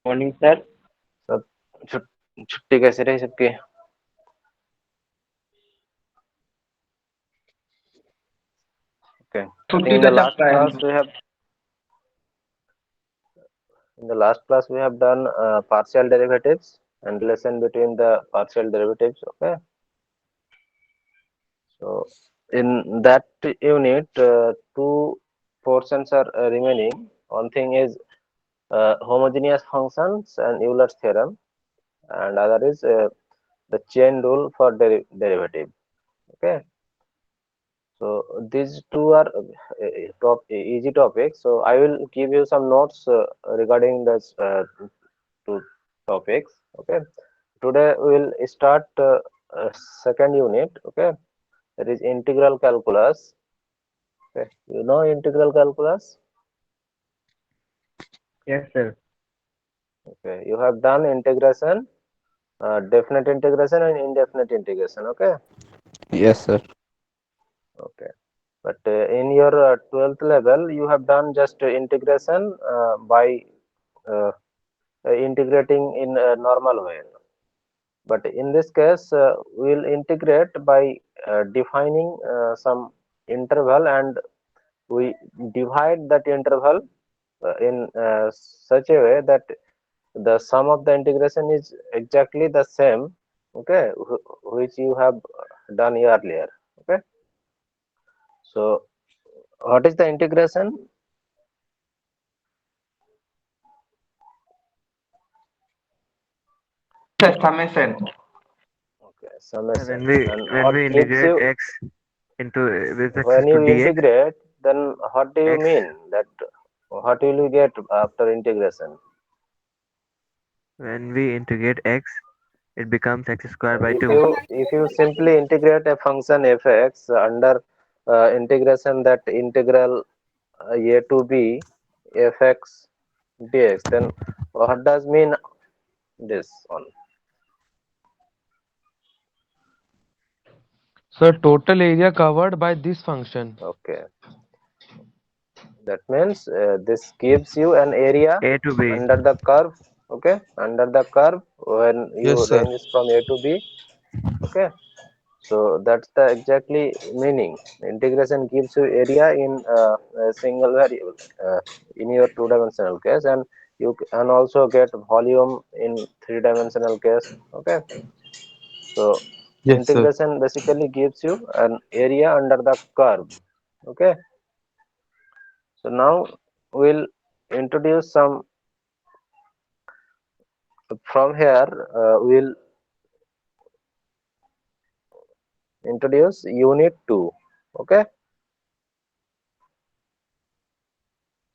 Morning sir. सब छुट्टी कैसी रही सबकी? Okay. I think छुट्टी तो चल रहा है। in the last class we have done partial derivatives and relation between the partial derivatives. Okay. So in that unit, two portions are remaining. One thing is homogeneous functions and Euler's theorem, and other is the chain rule for derivative. Okay. So these two are easy topics. So I will give you some notes regarding this two topics. Okay. Today we will start uh, second unit. Okay. That is integral calculus. Okay. You know integral calculus. Yes sir. Okay. You have done integration, definite integration and indefinite integration. Okay. Yes, sir. Okay. But in your 12th level, you have done just integration by uh, integrating in a normal way. But in this case, we will integrate by defining some interval, and we divide that interval in such a way that the sum of the integration is exactly the same, okay, which you have done earlier. Okay. So what is the integration? Sir summation. Okay, summation. When we And when what we gives integrate you x into with access when to you dx, integrate? Then what do you x mean that? What will you get after integration? when we integrate x, it becomes x squared by If 2. you simply integrate a function f(x) under integration, that integral a to b f(x) dx, then what does mean this one? So total area covered by this function. Okay, that means this gives you an area A to b. under the curve. Okay, under the curve when Yes, you sir. range from a to b. Okay, so that's the exactly meaning. Integration gives you area in a single variable in your two-dimensional case, and you can also get volume in three-dimensional case. Okay, so Yes, sir. integration basically gives you an area under the curve. Okay, so now we'll introduce some. From here we'll introduce unit 2. Okay,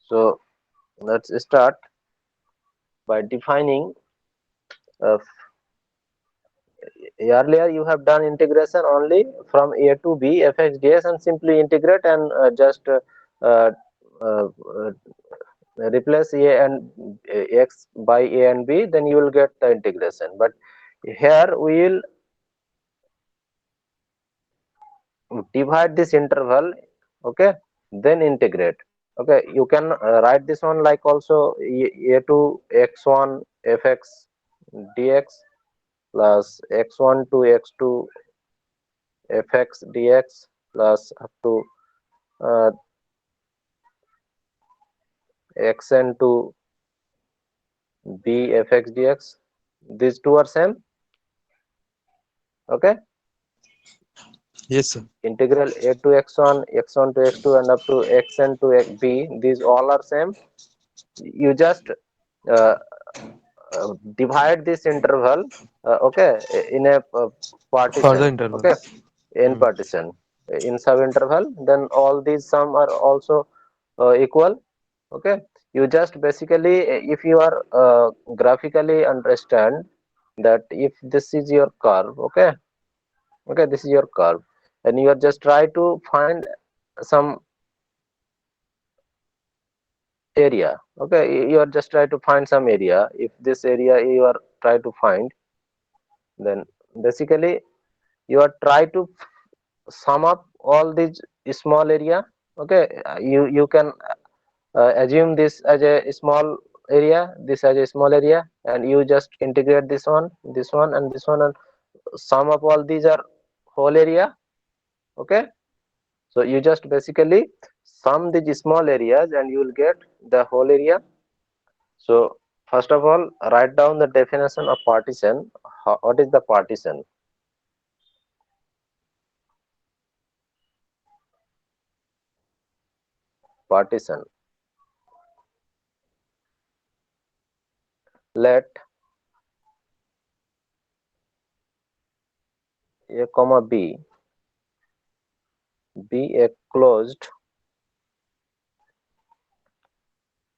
so let's start by defining. Earlier you have done integration only from a to b f(x) ds, and simply integrate and just uh, uh, replace a and x by a and b, then you will get the integration. But here we will divide this interval. Okay, then integrate. Okay, you can write this one like also a to x1 f(x) dx plus x1 to x2 f(x) dx plus up to uh, xn to b f(x) dx. These two are same. Okay, Yes, sir. integral a to x1, x1 to x2, and up to xn to b, these all are same. You just uh, divide this interval, okay, in a Further partition. Okay, intervals. in partition, in sub interval, then all these sum are also equal. Okay, you just basically, if you are graphically understand that if this is your curve. Okay, okay, this is your curve, and you are just try to find some area. Okay, you are just try to find some area. If this area you are try to find, then basically you are try to sum up all these small area. Okay, you can assume this as a small area, this has a small area, and you just integrate this one, and this one, and sum of all these are whole area. Okay, so you just basically sum these small areas and you will get the whole area. So first of all, write down the definition of partition. What is the partition? Partition. Let A comma B be a closed.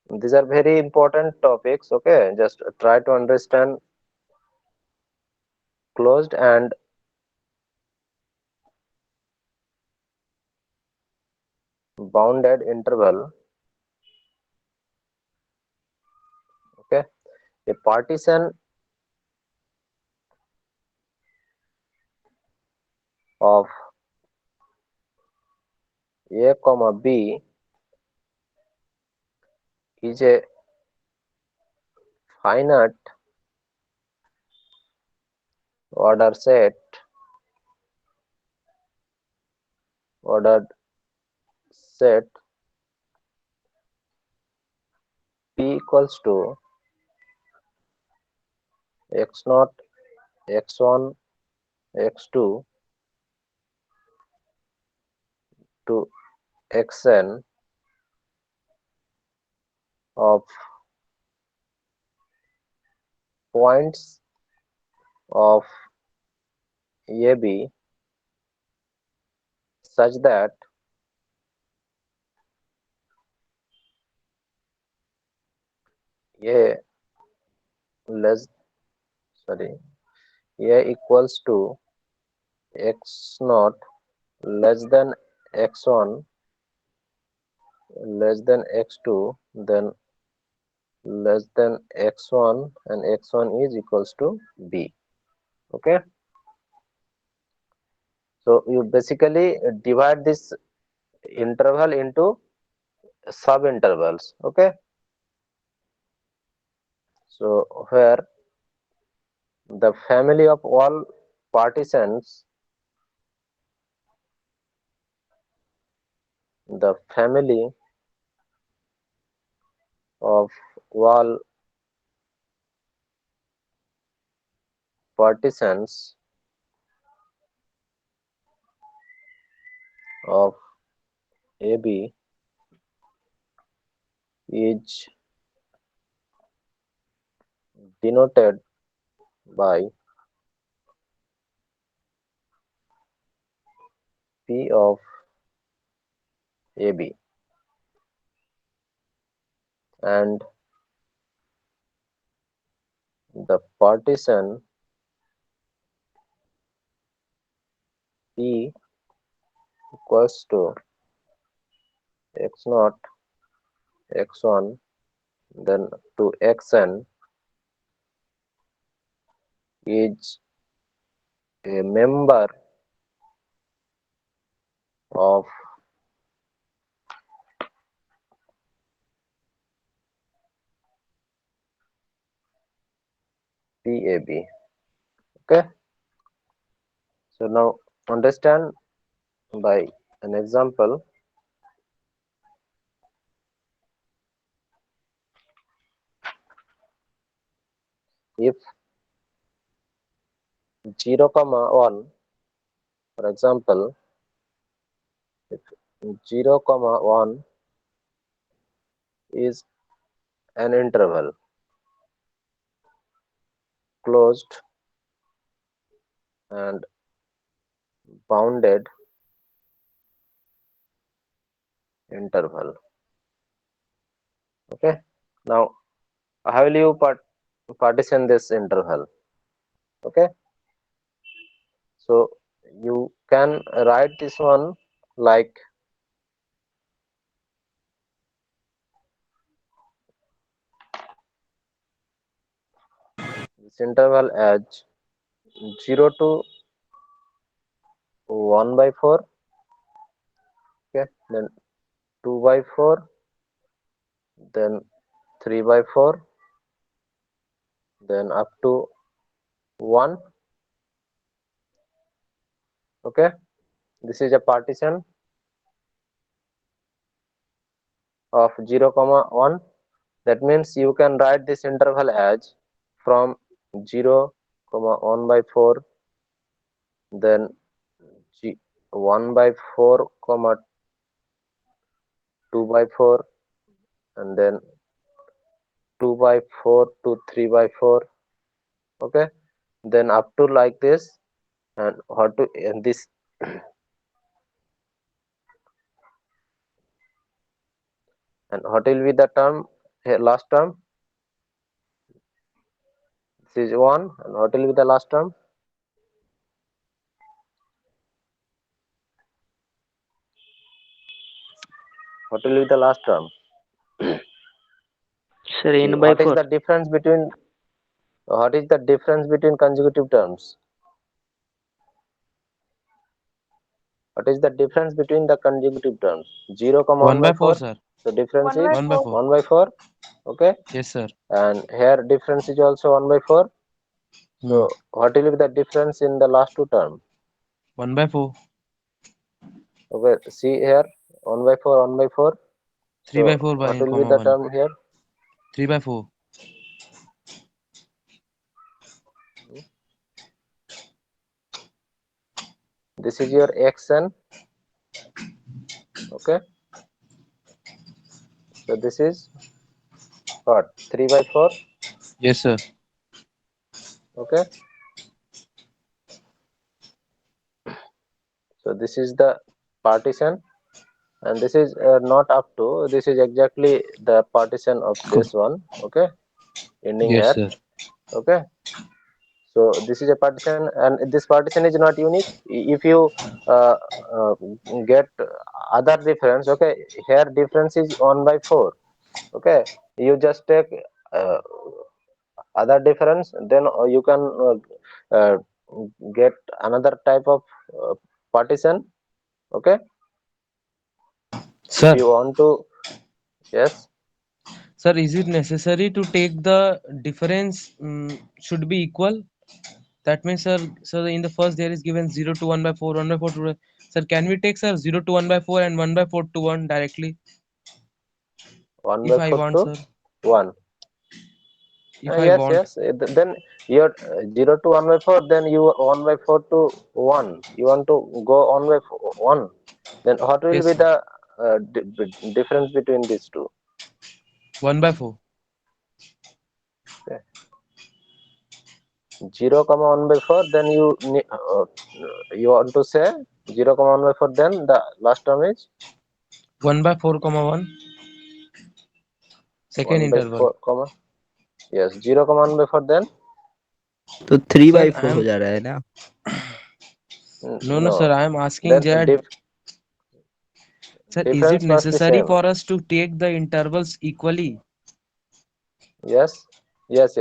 These are very important topics. Okay, just try to understand closed and bounded interval. Okay, a partition of A comma B is a finite ordered set P equals to x0, x1, x2 to xn of points of AB such that A less A equals to x0 less than x1 less than x2, then less than x1, and x1 is equals to B. Okay, so you basically divide this interval into sub intervals. Okay, so where the family of all partitions, the family of all partitions of AB is denoted by P of AB, and the partition P equals to x0, x1, then to xn is a member of PAB. Okay, so now understand by an example. If 0 comma 1, for example, if 0 comma 1 is an interval closed and bounded interval. Okay, now how will you partition this interval? Okay, so you can write this one like this interval as 0 to 1 by 4, okay, then 2 by 4, then 3 by 4, then up to 1. Okay, this is a partition of 0 comma 1. That means you can write this interval as from 0 comma 1 by 4, then 1 by 4 comma 2 by 4, and then 2 by 4 to 3 by 4. Okay, then up to like this, and what to and this and what will be the term here, last term? This is 1, and what will be the last term? What will be the last term? Sir, See, n by what is 4. the difference between consecutive terms? What is the difference between the consecutive terms? 0 comma 1 by 4. sir. So difference is 1 by 4. 1 by 4. Okay, Yes, sir. and here difference is also 1 by 4. So what will be the difference in the last two term? 1 by 4. Okay, see here 1 by 4, 1 by 4. 3 So by 4 by what will be comma the 1. term here? 3 by 4. This is your xn. Okay, so this is what? 3 by 4. Yes, sir. Okay, so this is the partition, and this is not up to, this is exactly the partition of this one. Okay, ending Yes, here. sir. Okay, so this is a partition, and this partition is not unique. If you uh, uh, get other difference, okay, here difference is 1 by 4. Okay, you just take uh, other difference, then you can uh, get another type of partition. Okay, if Sir, you want to. Yes, sir, is it necessary to take the difference should be equal? That means, sir, so in the first there is given 0 to 1 by 4, 1 by 4 to. Sir, can we take, sir, 0 to 1 by 4 and 1 by 4 to 1 directly? 1 If by I 4 want, to sir. 1. If I Yes, want. yes. Then your 0 to 1 by 4, then you 1 by 4 to 1. You want to go 1 by 1. Then what will Yes, be sir. the difference between these two? 1 by 4. 0 comma 1 by 4, then you want to say 0 comma 1 by 4, then the last term is 1 by 4 comma 1. Second 1 by interval. 4 comma, yes, 0 comma 1 by 4, then तो 3 Sir, by I 4 हो am जा रहा है ना. no, sir. no, I am asking then that, sir, is it difference must be necessary same. for us to take the intervals equally? Yes, yes.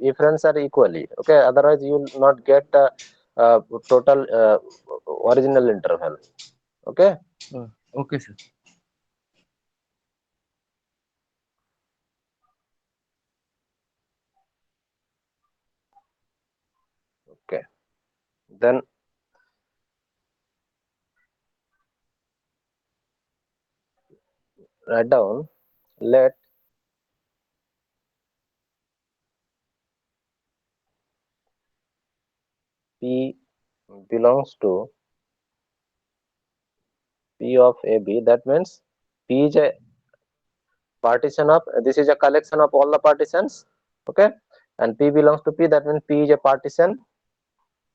Difference are equally. Okay, otherwise you will not get the total original interval. Okay, Okay, sir. okay. Then write down. Let P belongs to P of AB. That means P is a partition of. This is a collection of all the partitions. Okay, and P belongs to P. That means P is a partition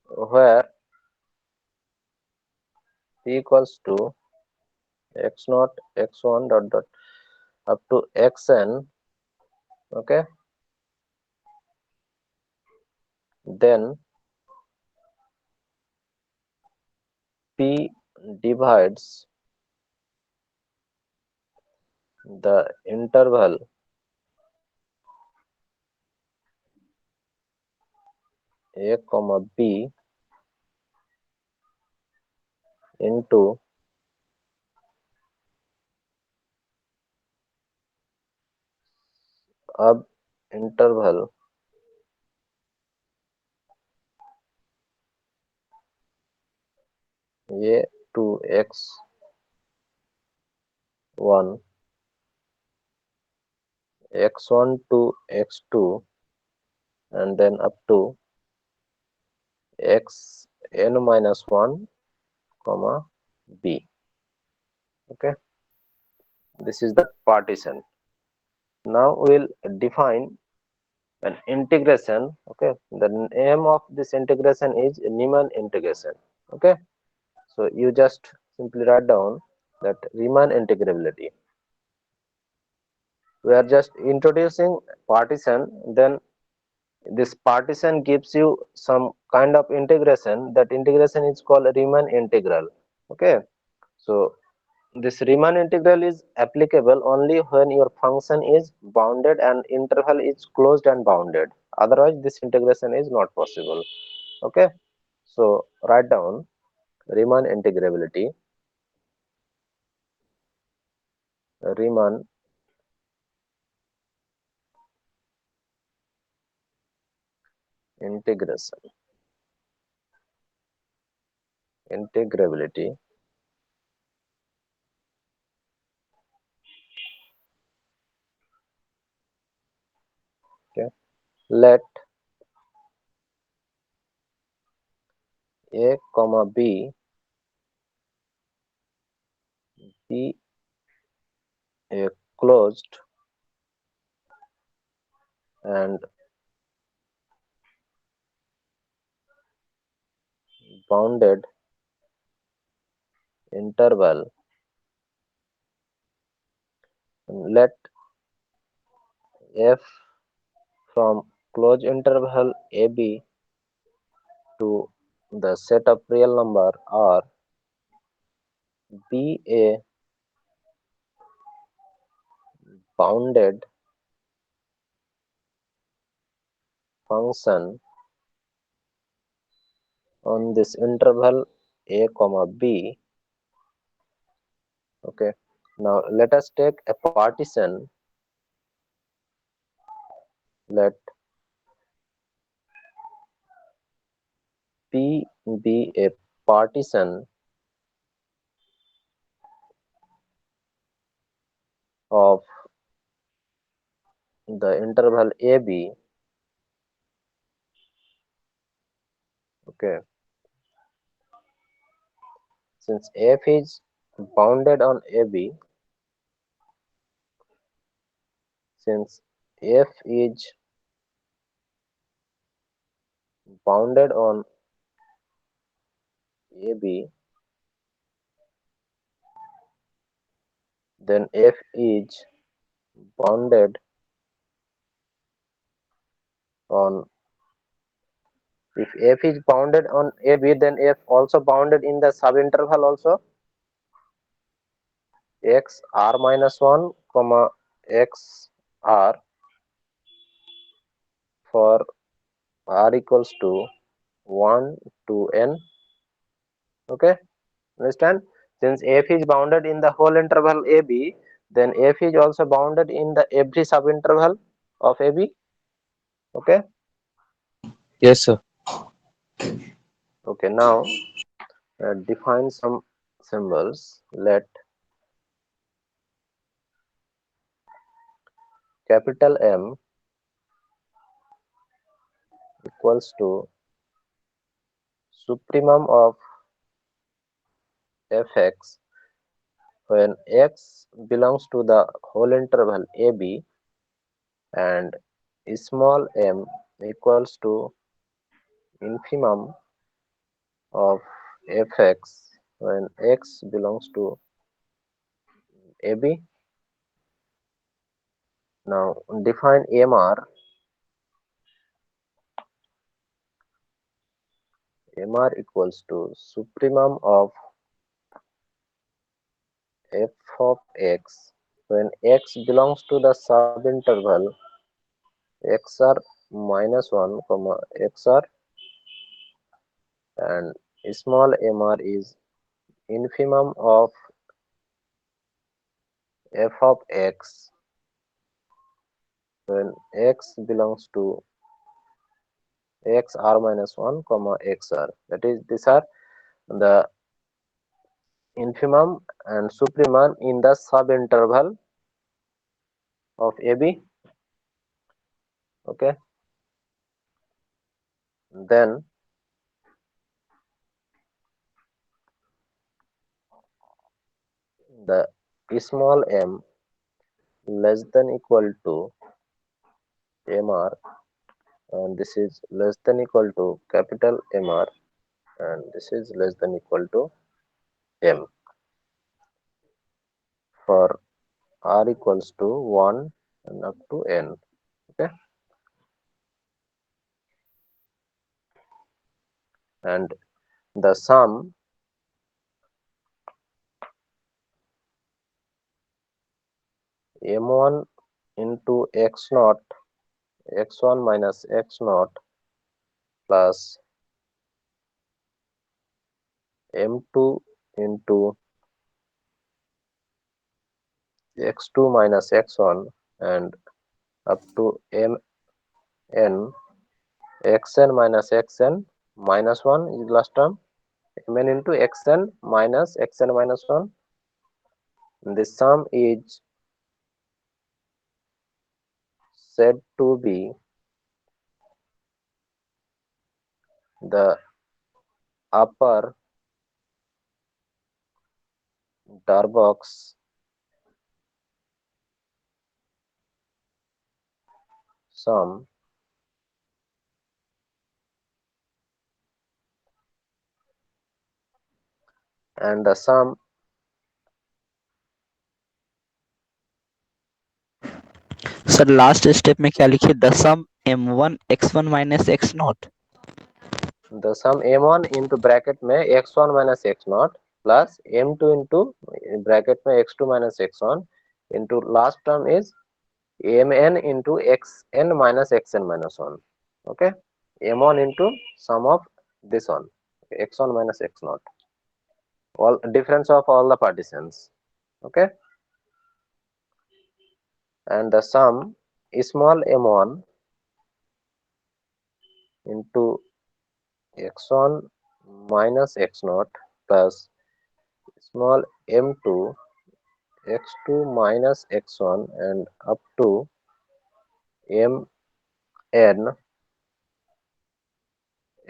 where P equals to x naught x1 dot dot up to xn. Okay, then P divides the interval a comma b into अब interval a to x1, x1 to x2, and then up to xn minus 1 comma b. Okay, this is the partition. Now we'll define an integration. Okay, the name of this integration is Riemann integration. Okay, so you just simply write down that Riemann integrability. We are just introducing partition, then this partition gives you some kind of integration. That integration is called Riemann integral. Okay, so this Riemann integral is applicable only when your function is bounded and interval is closed and bounded. Otherwise, this integration is not possible. Okay, so write down Riemann integrability. Riemann integration. Integrability. Okay, let a comma b be a closed and bounded interval. Let f from closed interval ab to the set of real number R be a bounded function on this interval a comma b. Okay, now let us take a partition. Let p be a partition of the interval ab. Okay, since f is bounded on ab, since f is bounded on ab, then f is bounded on, if f is bounded on ab, then f also bounded in the subinterval also x r minus 1 comma x r for r equals to 1 to n. Okay, understand? Since f is bounded in the whole interval ab, then f is also bounded in the every subinterval of ab. Okay, Yes, sir. okay, now define some symbols. Let capital M equals to supremum of fx when x belongs to the whole interval ab, and small m equals to infimum of fx when x belongs to ab. Now define mr. Mr equals to supremum of f of x when x belongs to the subinterval xr minus 1 comma xr, and small mr is infimum of f of x when x belongs to x r minus 1 comma x r, that is, these are the infimum and supremum in the subinterval of AB. Okay, then the small m less than equal to mr, and this is less than equal to capital MR, and this is less than equal to m for r equals to 1 and up to n. Okay, and the sum m1 into x naught, x1 minus x naught plus m2 into x2 minus x1 and up to mn xn minus xn minus 1 is last term, mn into xn minus 1. The sum is said to be the upper Darboux sum and the sum sir last step में क्या लिखे the sum m1 x1 minus x not m1 into bracket में x1 minus x naught plus m2 into bracket में x2 minus x1 into last term is mn into xn minus xn minus 1. Okay, m1 into sum of this one, x1 minus x naught, all difference of all the partitions. Okay, and the sum small m1 into x1 minus x naught plus small m2 x2 minus x1 and up to mn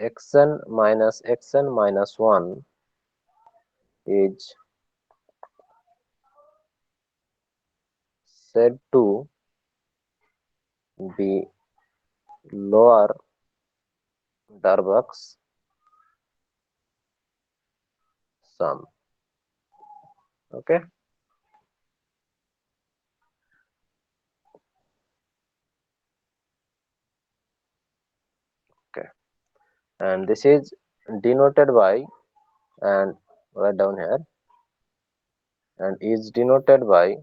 xn minus xn minus 1 is said to be lower Darboux sum. Okay, and this is denoted by, and right down here, and is denoted by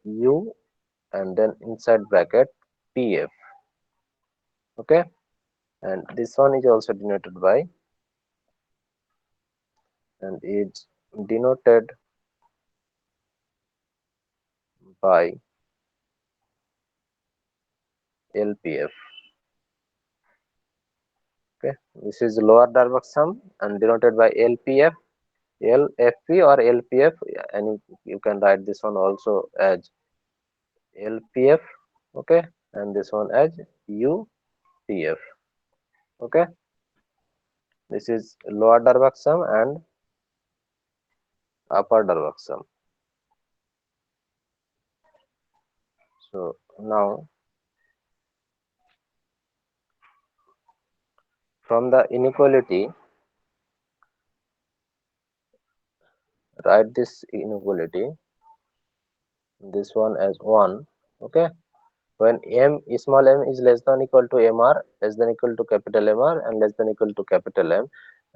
u and then inside bracket pf. Okay, and this one is also denoted by and is denoted by LPF. Okay, this is lower Darboux sum and denoted by LPF, LFP or LPF, and you can write this one also as LPF. Okay, and this one as UPF. Okay, this is lower Darboux sum and upper Darboux sum. So now from the inequality, write this inequality, this one as 1. Okay, when small m is less than equal to mr, less than equal to capital Mr and less than equal to capital M,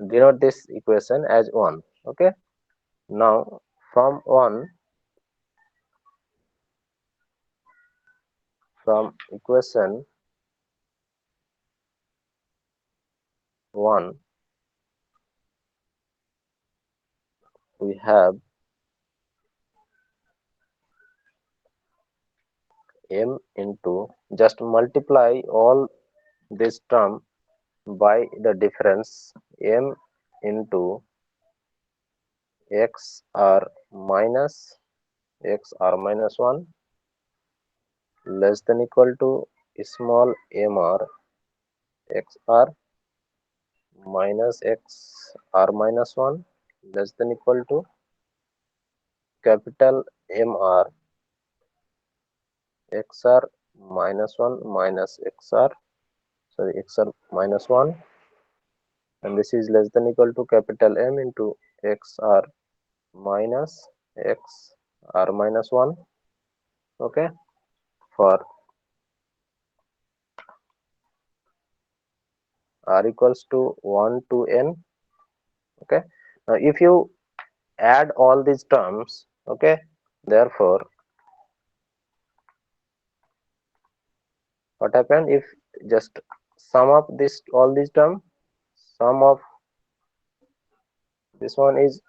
denote this equation as 1. Okay, now from equation 1, we have m into, just multiply all this term by the difference m into x r minus 1 less than equal to small mr x r minus x r minus 1 less than equal to capital mr x r minus 1 minus x r minus 1, and this is less than equal to capital M into x r minus x r minus 1. Okay, for r equals to 1 to n. Okay, now if you add all these terms, okay, therefore what happen if just sum up this all these terms, sum of this one is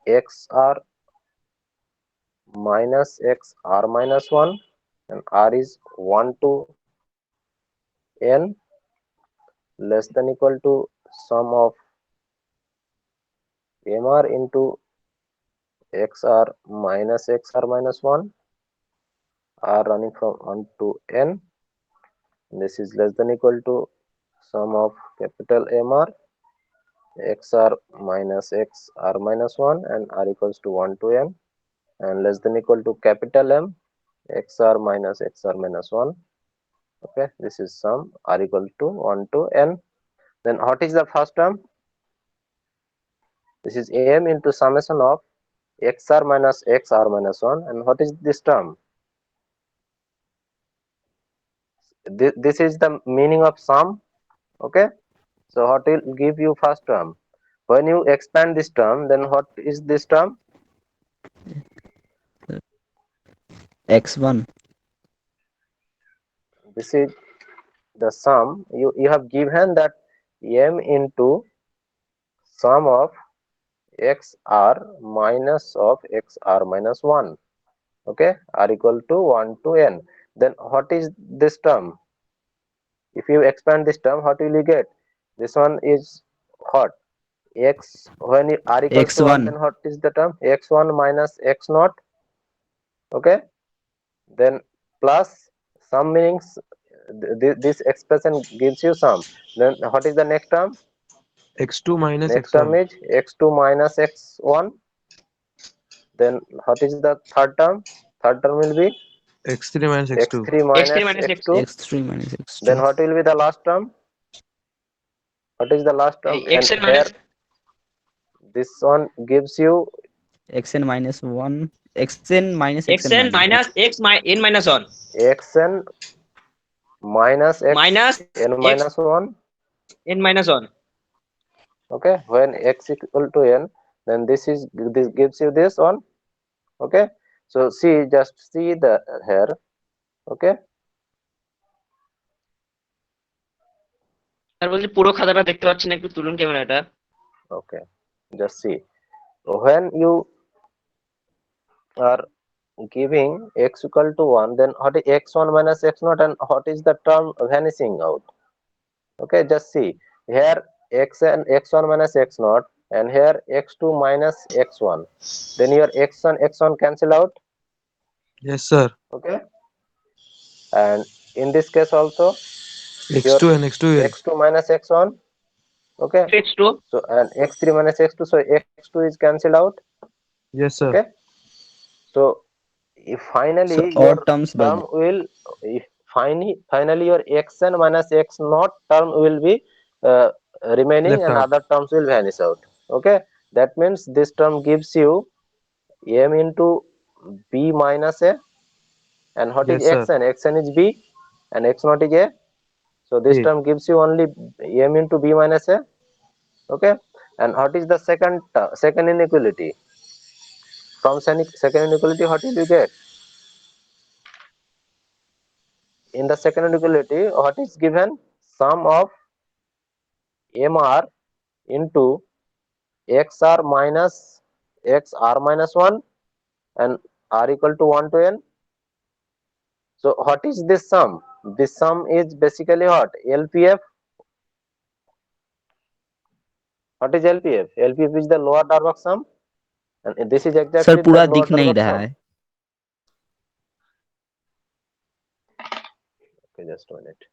x r minus x r minus 1, and r is 1 to n less than equal to sum of mr into xr minus xr minus 1, r running from 1 to n. This is less than equal to sum of capital mr xr minus xr minus 1 and r equals to 1 to n, and less than equal to capital M xr minus xr minus 1. Okay, this is sum r equal to 1 to n. Then what is the first term? This is m into summation of xr minus xr minus 1, and what is this term? This is the meaning of sum. Okay, so what will give you first term? When you expand this term, then what is this term? x1. This is the sum. You have given that m into sum of xr minus of xr minus 1. Okay, r equal to 1 to n. Then what is this term? If you expand this term, what will you get? This one is what? X, when r equals to 1, x1. then what is the term? x1 minus x naught. Okay, then plus sum meanings this expression gives you sum. Then what is the next term? x2 minus Next term x1. is x2 minus x1. Then what is the third term? Third term will be x3 minus x2. x3 minus x2. x3 minus Then x2. what will be the last term? What is the last term? And here this one gives you xn minus 1. xn minus xn xn minus x n minus 1 xn minus x minus n x minus 1. n minus 1. Okay, when x equal to n, then this gives you this one. Okay, so see, just see the here. Okay, sir বলছি পুরো খাতাটা দেখতে পাচ্ছি না, একটু তুলুন ক্যামেরাটা। okay, just see, when you are giving x equal to 1, then what is x1 minus x naught, and what is the term vanishing out? Okay, just see here, x1 minus x naught, and here x2 minus x1, then your x1 cancel out. Yes, sir. Okay, and in this case also x2 and x2 here. x2 minus x1. Okay, x2 so and x3 minus x2, so x2 is cancelled out. Yes, sir. Okay, so if finally So your odd terms term will, if finally your xn minus x naught term will be remaining, Left and out. other terms will vanish out. Okay, that means this term gives you m into b minus a, and what is Yes, sir. xn is b and x naught is a, so this A. term gives you only m into b minus a. Okay, and what is the second inequality? From second inequality, what will you get? In the second inequality, what is given? Sum of mr into xr minus x r minus 1 and r equal to 1 to n. So what is this sum? This sum is basically what? LPF. What is LPF? LPF is the lower Darboux sum, and this is sir exactly the पूरा lower दिख नहीं Darboux रहा sum. है. Okay, just a minute.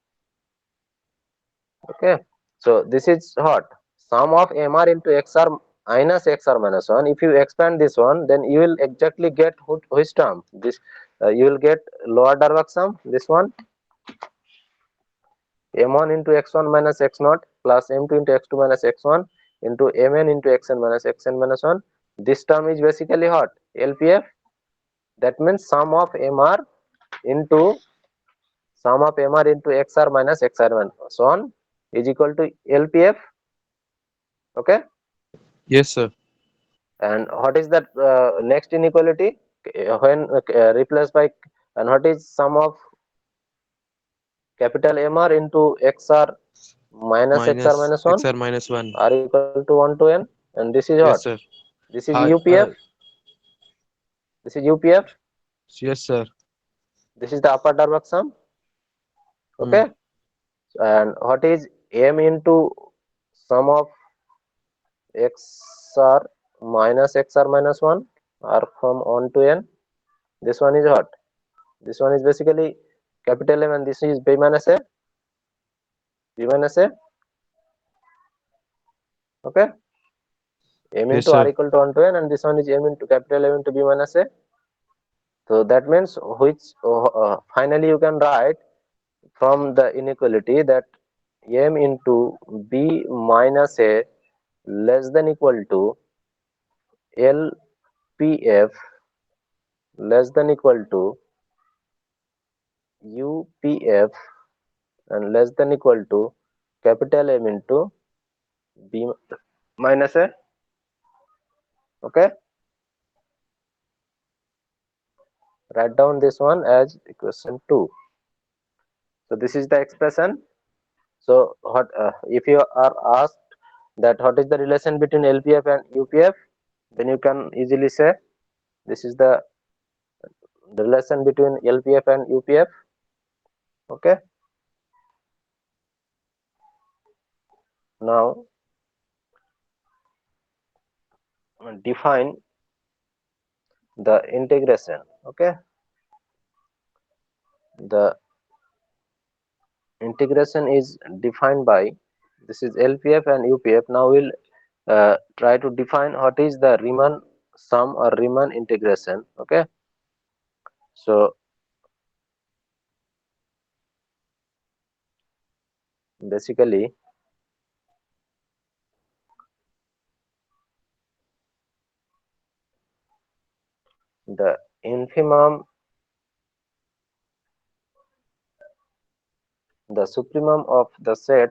Okay, so this is what? Sum of MR into XR minus XR minus 1. If you expand this one, then you will exactly get which term? This you will get lower Darboux sum, this one, M1 into X1 minus X0 plus M2 into X2 minus X1 into Mn into Xn minus 1. This term is basically what? LPF. That means sum of MR into XR minus XR minus 1 is equal to LPF. Okay. Yes, sir. And what is that next inequality when replaced by, and what is sum of capital MR into XR minus XR minus 1 XR minus 1. r equal to 1 to n, and this is Yes, what? sir. This is Hi, UPF. This is UPF. yes, sir. This is the upper Darboux sum. Hmm. Okay. And what is M into sum of XR minus XR minus 1 r from 1 to n? This one is what? This one is basically capital M, and this is B minus A. B minus A. Okay. M Yes, into r sir. equal to 1 to n, and this one is M into capital M into B minus A. So that means which finally you can write from the inequality that M into B minus A less than equal to LPF less than equal to UPF and less than equal to capital M into B minus A. Okay. Write down this one as equation 2. So this is the expression. So what if you are asked that what is the relation between LPF and UPF, then you can easily say this is the relation between LPF and UPF. Okay. Now define the integration. Okay. The integration is defined by, this is LPF and UPF. Now we'll try to define what is the Riemann sum or Riemann integration. Okay. So basically the infimum, the supremum of the set,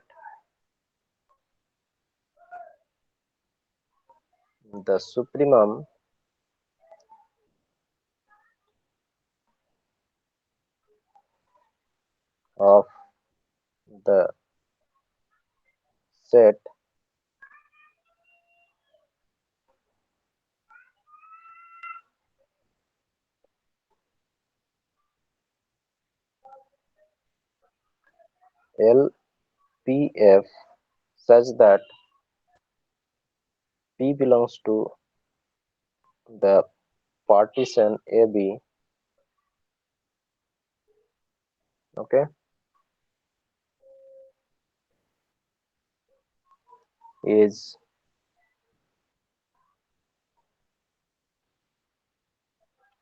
the supremum of the set LPF such that P belongs to the partition AB. Okay. Is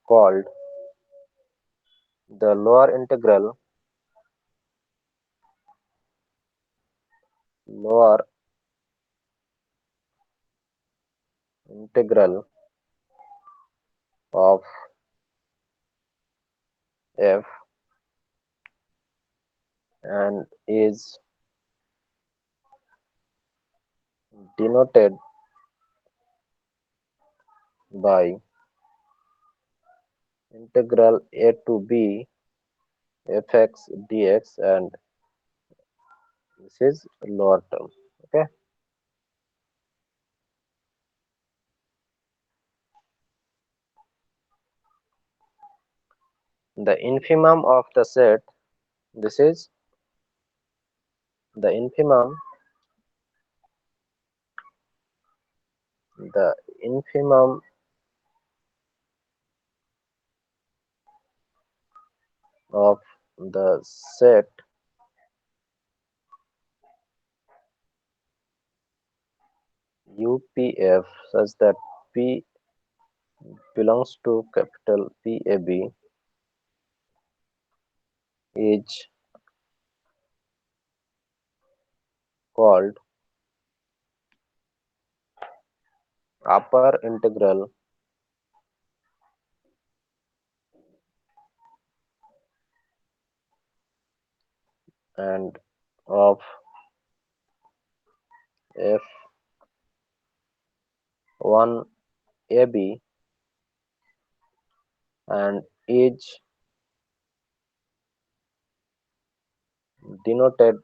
called the lower integral of f and is denoted by integral a to b fx dx, and this is lower term. Okay. the infimum of the set, this is the infimum of the set UPF such that P belongs to capital PAB is called upper integral and of F1AB and is denoted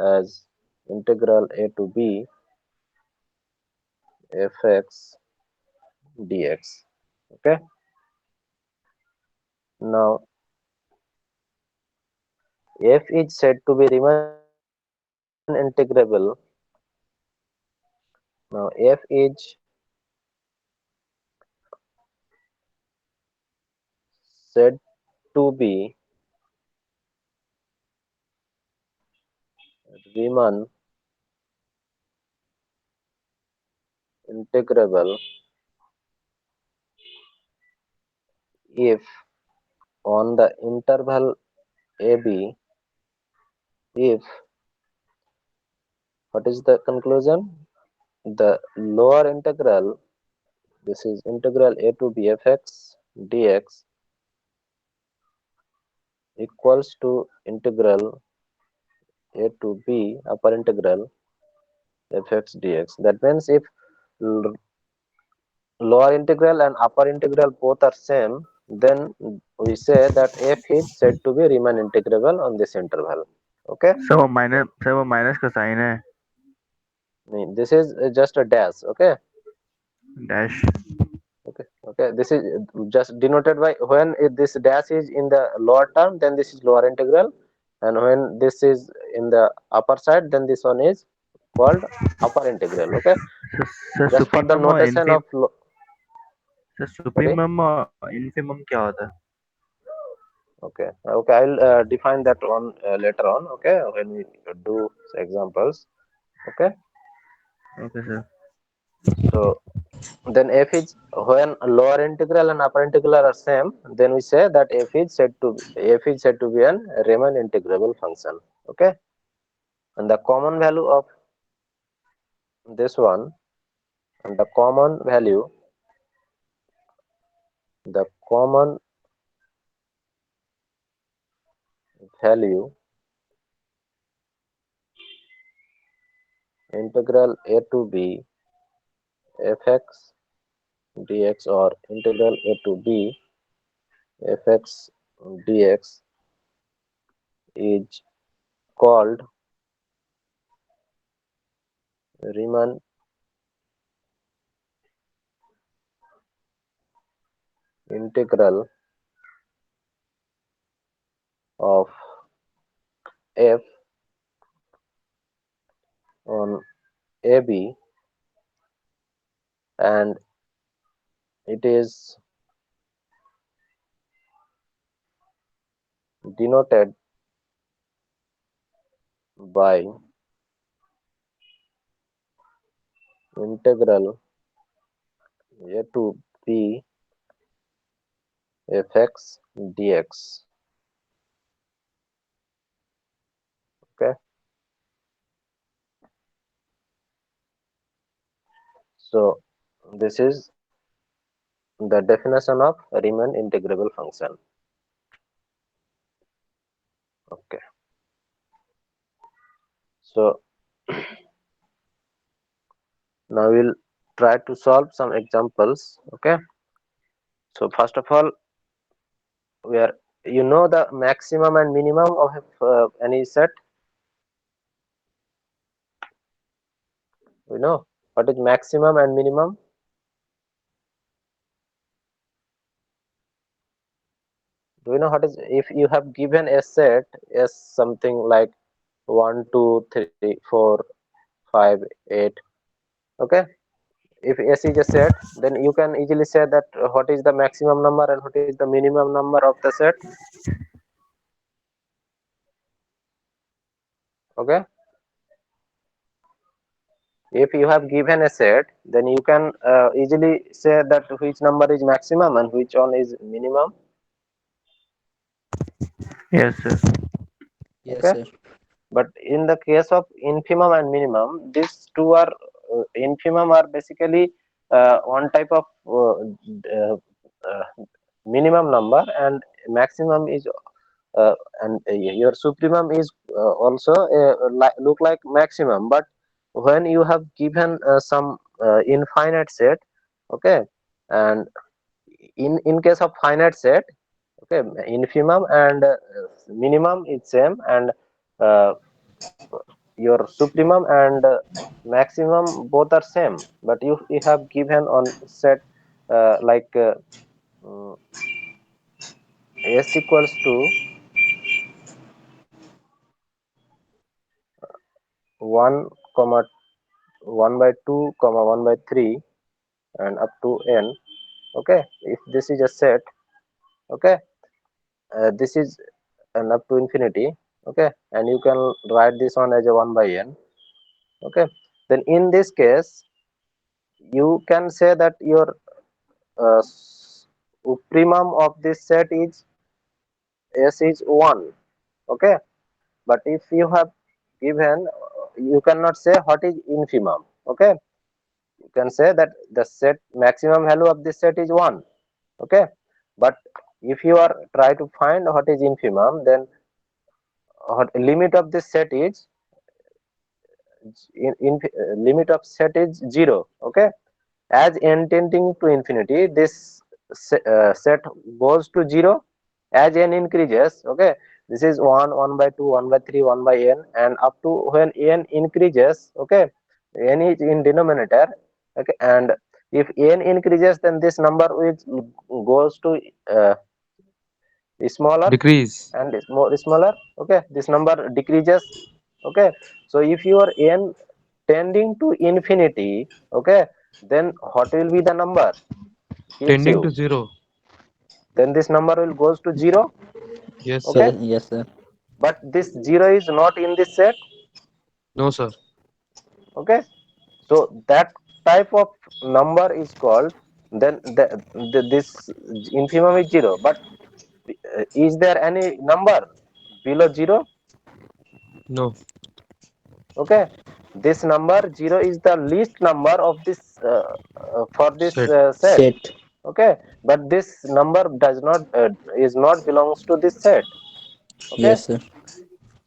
as integral a to b fx dx. Okay, now f is said to be Riemann integrable. Now f is said to be Riemann integrable if on the interval AB, if, what is the conclusion? The lower integral, this is integral a to b fx dx, equals to integral a to b upper integral fx dx. That means if lower integral and upper integral both are same, then we say that f is said to be Riemann integrable on this interval. Okay, sir वो minus का sign है this is just a dash. Okay, dash okay, this is just denoted by when this dash is in the lower term, then this is lower integral, and when this is in the upper side, then this one is called upper integral. Okay, sir just for the supremum और notation of sir sorry. Supremum और infimum क्या होता है Okay, I'll define that one later on. Okay, when we do examples. Okay, okay sir so then f is when lower integral and upper integral are same, then we say that f is said to be an Riemann integrable function. Okay, and the common value of this one, and the common value integral a to b fx dx or integral a to b fx dx is called Riemann integral of f on AB, and it is denoted by integral a to b fx dx. Okay, so this is the definition of Riemann integrable function. Okay, so now we'll try to solve some examples. Okay, so first of all, we are, you know, the maximum and minimum of any set. We know what is maximum and minimum. Do you know what is, if you have given a set as something like 1, 2, 3, 4, 5, 8, okay? If S is a set, then you can easily say that what is the maximum number and what is the minimum number of the set, okay? If you have given a set, then you can easily say that which number is maximum and which one is minimum, Yes, sir. Yes, okay? sir. But in the case of infimum and minimum, these two are infimum are basically one type of minimum number, and maximum is your supremum is also look like maximum. But when you have given some infinite set, okay, and in case of finite set, okay, infimum and minimum is same, and uh, your supremum and maximum both are same. But you have given on set like mm, s equals to 1 comma 1 by 2 comma 1 by 3 and up to n, okay? If this is a set, okay, this is and up to infinity, okay, and you can write this one as a 1 by n, okay? Then in this case you can say that your supremum of this set is s is 1, okay? But if you have given, you cannot say what is infimum, okay? You can say that the set maximum value of this set is 1, okay? But if you are try to find what is infimum, then what limit of this set is limit of set is 0, okay? As n tending to infinity, this set goes to 0. As n increases, okay, this is 1, 1 by 2, 1 by 3, 1 by n, and up to when n increases, okay, n is in denominator, okay, and if n increases, then this number which goes to smaller Decrease. and is more smaller, okay, this number decreases, okay? So if your n tending to infinity, okay, then what will be the number gives Tending you, to 0. then this number will goes to 0, Yes, sir. okay? Yes, sir. But this 0 is not in this set, No, sir. okay? So that type of number is called, then this infimum is 0. But is there any number below 0? No. Okay, this number 0 is the least number of this for this Set. set, Set. okay? But this number does not is not belongs to this set, okay? Yes, sir.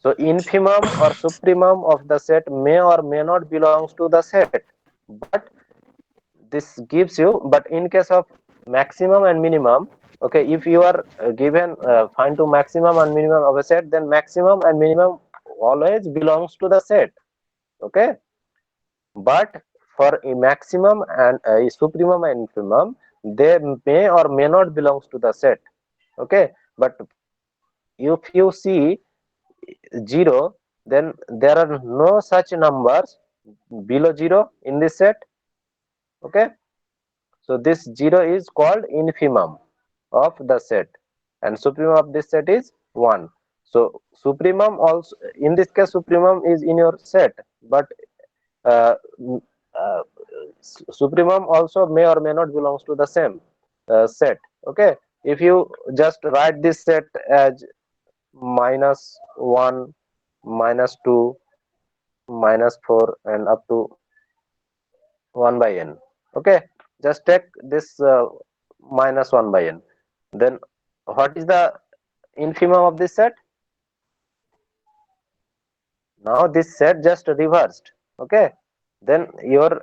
So infimum or supremum of the set may or may not belongs to the set, but this gives you, but in case of maximum and minimum, okay, if you are given find to maximum and minimum of a set, then maximum and minimum always belongs to the set, okay? But for a maximum and a supremum and infimum, they may or may not belongs to the set, okay? But if you see 0, then there are no such numbers below 0 in this set, okay? So this 0 is called infimum of the set, and supremum of this set is 1. So supremum also, in this case supremum is in your set, but uh, uh, supremum also may or may not belongs to the same set, okay? If you just write this set as -1, -2, -4 and up to 1 by n, okay? Just take this -1 by n, then what is the infimum of this set? Now this set just reversed, okay? Then your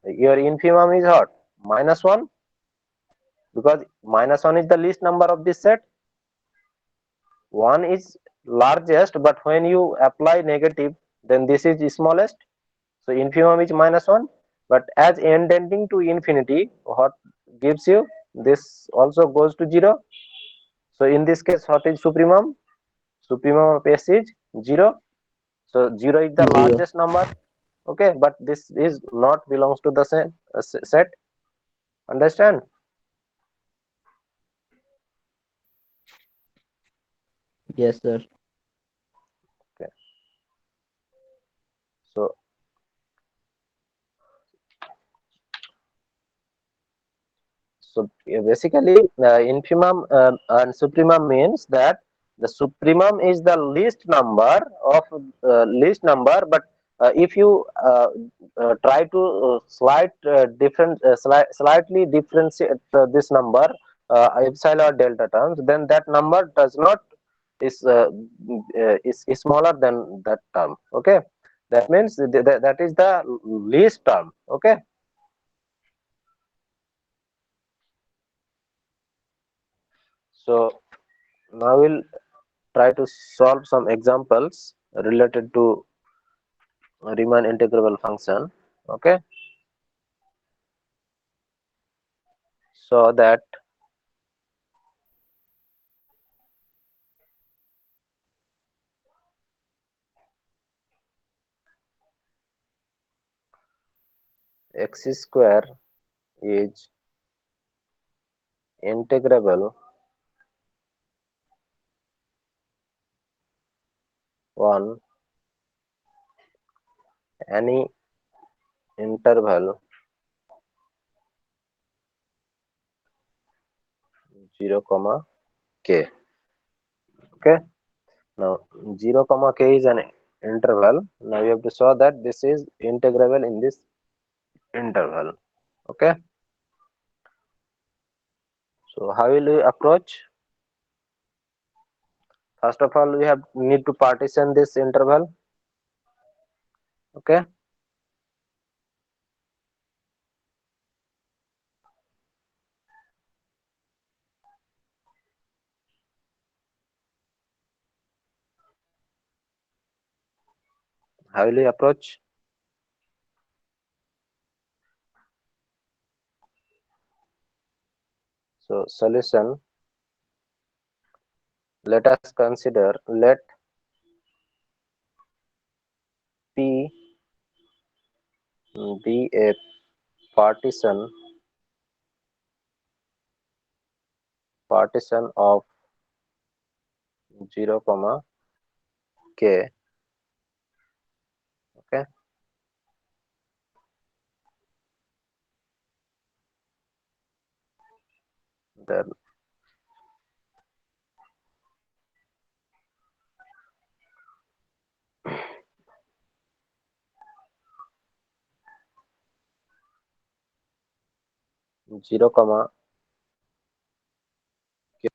your infimum is what? -1, because -1 is the least number of this set. 1 is largest, but when you apply negative, then this is smallest. So infimum is -1, but as n tending to infinity, what gives you? This also goes to 0. So in this case, what is supremum? Supremum of S is 0. So 0 is the 0. largest number. Okay, but this is not belongs to the same set. Understand? Yes, sir. Okay. So basically, infimum and supremum means that the supremum is the least number, but if you try to slightly differentiate this number epsilon or delta terms, then that number does not is smaller than that term. Okay, that means that is the least term. Okay. So now we'll try to solve some examples related to Riemann integrable function. Okay, so that x square is integrable on any interval 0 comma k. Okay, now 0 comma k is an interval. Now you have to show that this is integrable in this interval. Okay, so how will we approach? First of all, we need to partition this interval. Okay, how will we approach? So solution, let us consider, let P be a partition of 0 comma k. Okay, then 0 comma k.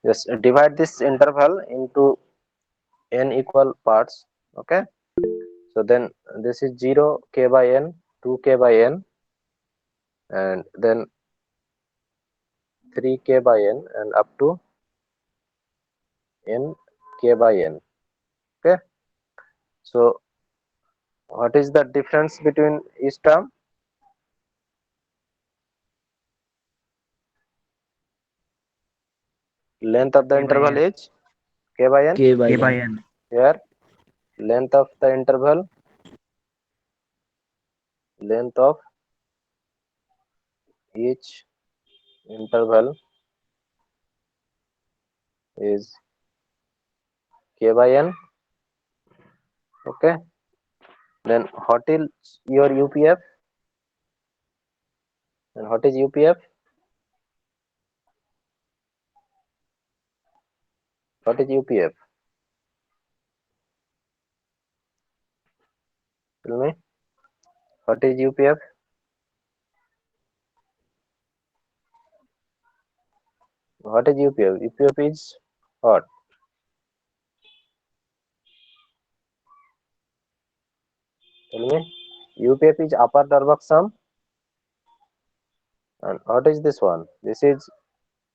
Just divide this interval into n equal parts. Okay, so then this is 0 k by n, 2 k by n, and then 3 k by n, and up to n k by n. Okay, so what is the difference between each term? Length of the K by interval n. is k by n. K by K by n. n. Here length of the interval, length of each interval is k by n. Okay, then what is your UPF? And what is UPF? What is UPF? Tell me. What is UPF? What is UPF? UPF is what? Tell me. UPF is upper Dirac sum. And what is this one? This is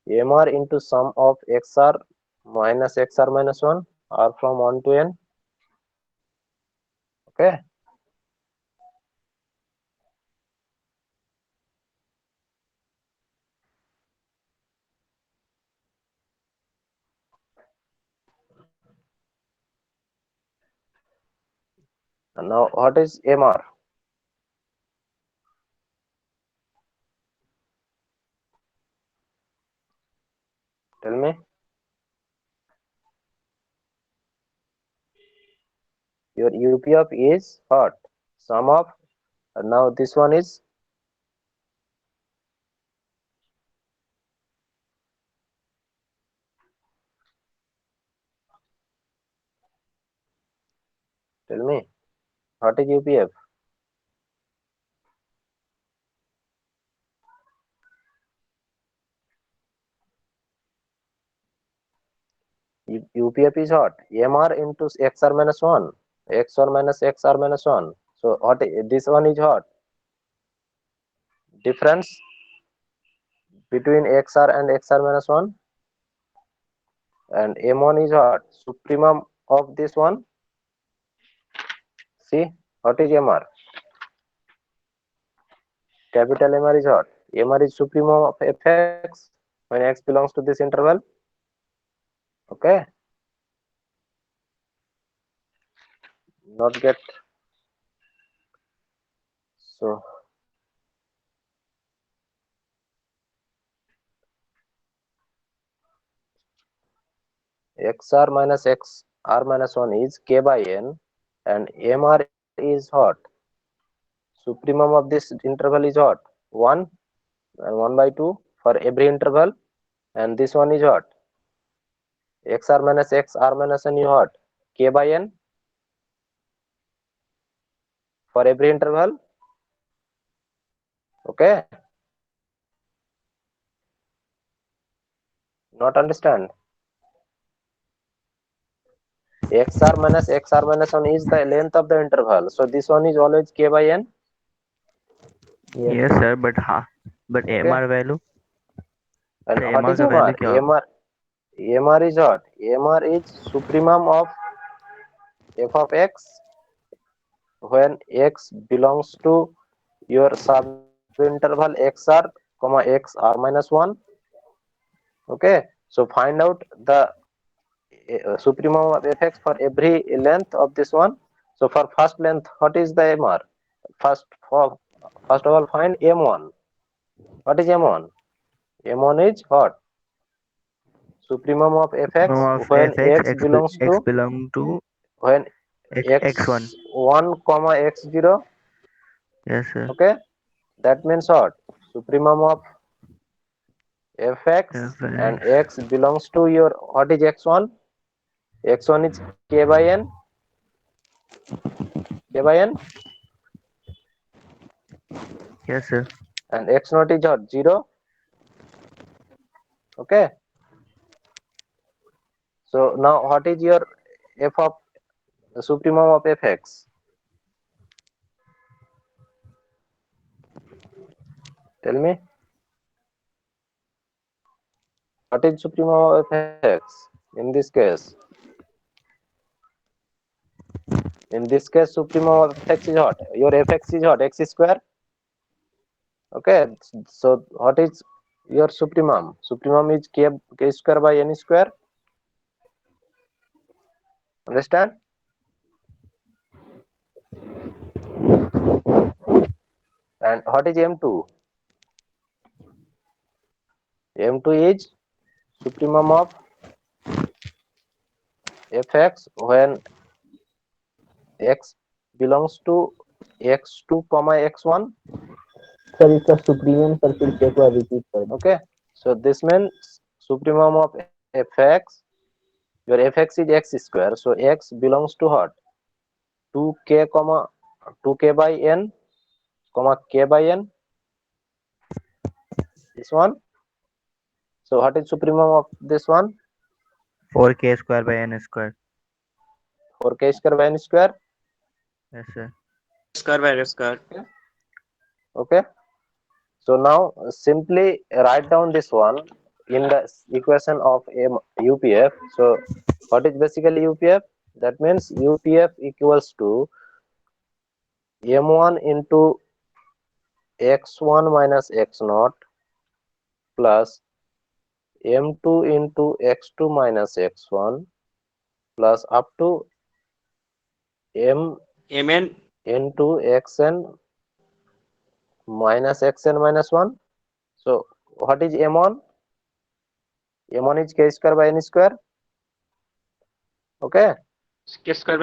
MR into sum of XR minus XR minus 1 or from 1 to n. Okay. And now what is MR? Tell me. Your UPF is what? Sum of, and now this one is tell me what is UPF? UPF is what? MR into XR minus 1, XR minus XR minus 1. So what this one is what? Difference between XR and XR minus 1, and M1 is what? Supremum of this one. See, what is MR? Capital MR is what? MR is supremum of fx when x belongs to this interval. Okay, not get. So XR minus XR minus 1 is k by n, and MR is what? Supremum of this interval is what? 1 and 1 by 2 for every interval, and this one is what? XR minus XR minus n is what? K by n for every interval. Okay, not understand. XR minus XR minus 1 is the length of the interval, so this one is always k by n. Yes sir, but Okay, MR value. and So what MR is का value MR? क्या होगा? MR is what? MR is supremum of f of x when x belongs to your subinterval xr comma xr minus 1. Okay, so find out the supremum of fx for every length of this one. So for first length, what is the MR? First of all, find M1. What is M1? M1 is what? Supremum of fx Supremum of when fx x belongs x to, belong to when x1. x1 comma x0. Yes sir. Okay, that means what? Supremum of fx and fx. x belongs to your, what is x1? X1 is k by n. K by n. Yes sir. And x0 is what? 0. Okay, So now what is your f of the supremum of fx? Tell me. What is supremum of fx in this case? In this case, supremum of fx is what? Your fx is what? X square. Okay. So what is your supremum? Supremum is k square by n square. Understand? And what is m2? M2 is supremum of fx when x belongs to x2 comma x1. Sir इसका सुप्रीमियम sir फिर से एक बार repeat कर दो. Okay, so this means supremum of fx, your fx is x square, so x belongs to what? 2k comma 2k by n comma k by n, this one. So what is supremum of this one? 4k square by n square. 4k square by n square. Yes, sir. Square by square. Okay, so now simply write down this one in the equation of UPF. So what is basically UPF? That means UPF equals to m1 into x1 minus x0 plus m2 into x2 minus x1 plus up to m Mn into xn minus xn minus 1. So what is m1? m1 is k square by n square. Okay, k square.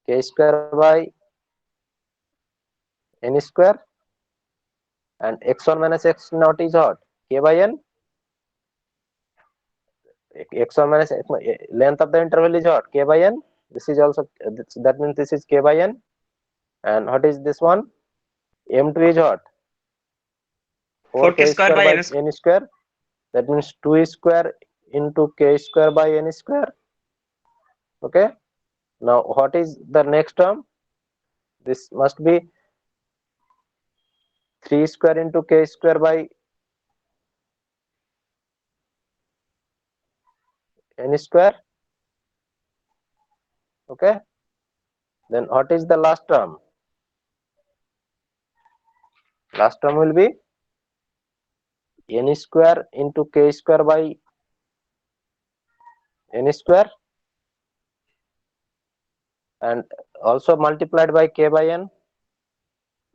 k square by n square, and x1 minus x0 is what? K by n. x1 minus length of the interval is what? K by n. This is also, that means this is k by n. And what is this one? M2 is what? 4k square by n n square. That means 2 square into k square by n square. Okay. Now what is the next term? This must be 3 square into k square by n square. Okay. Then what is the last term? Last term will be n square into k square by n square, and also multiplied by k by n,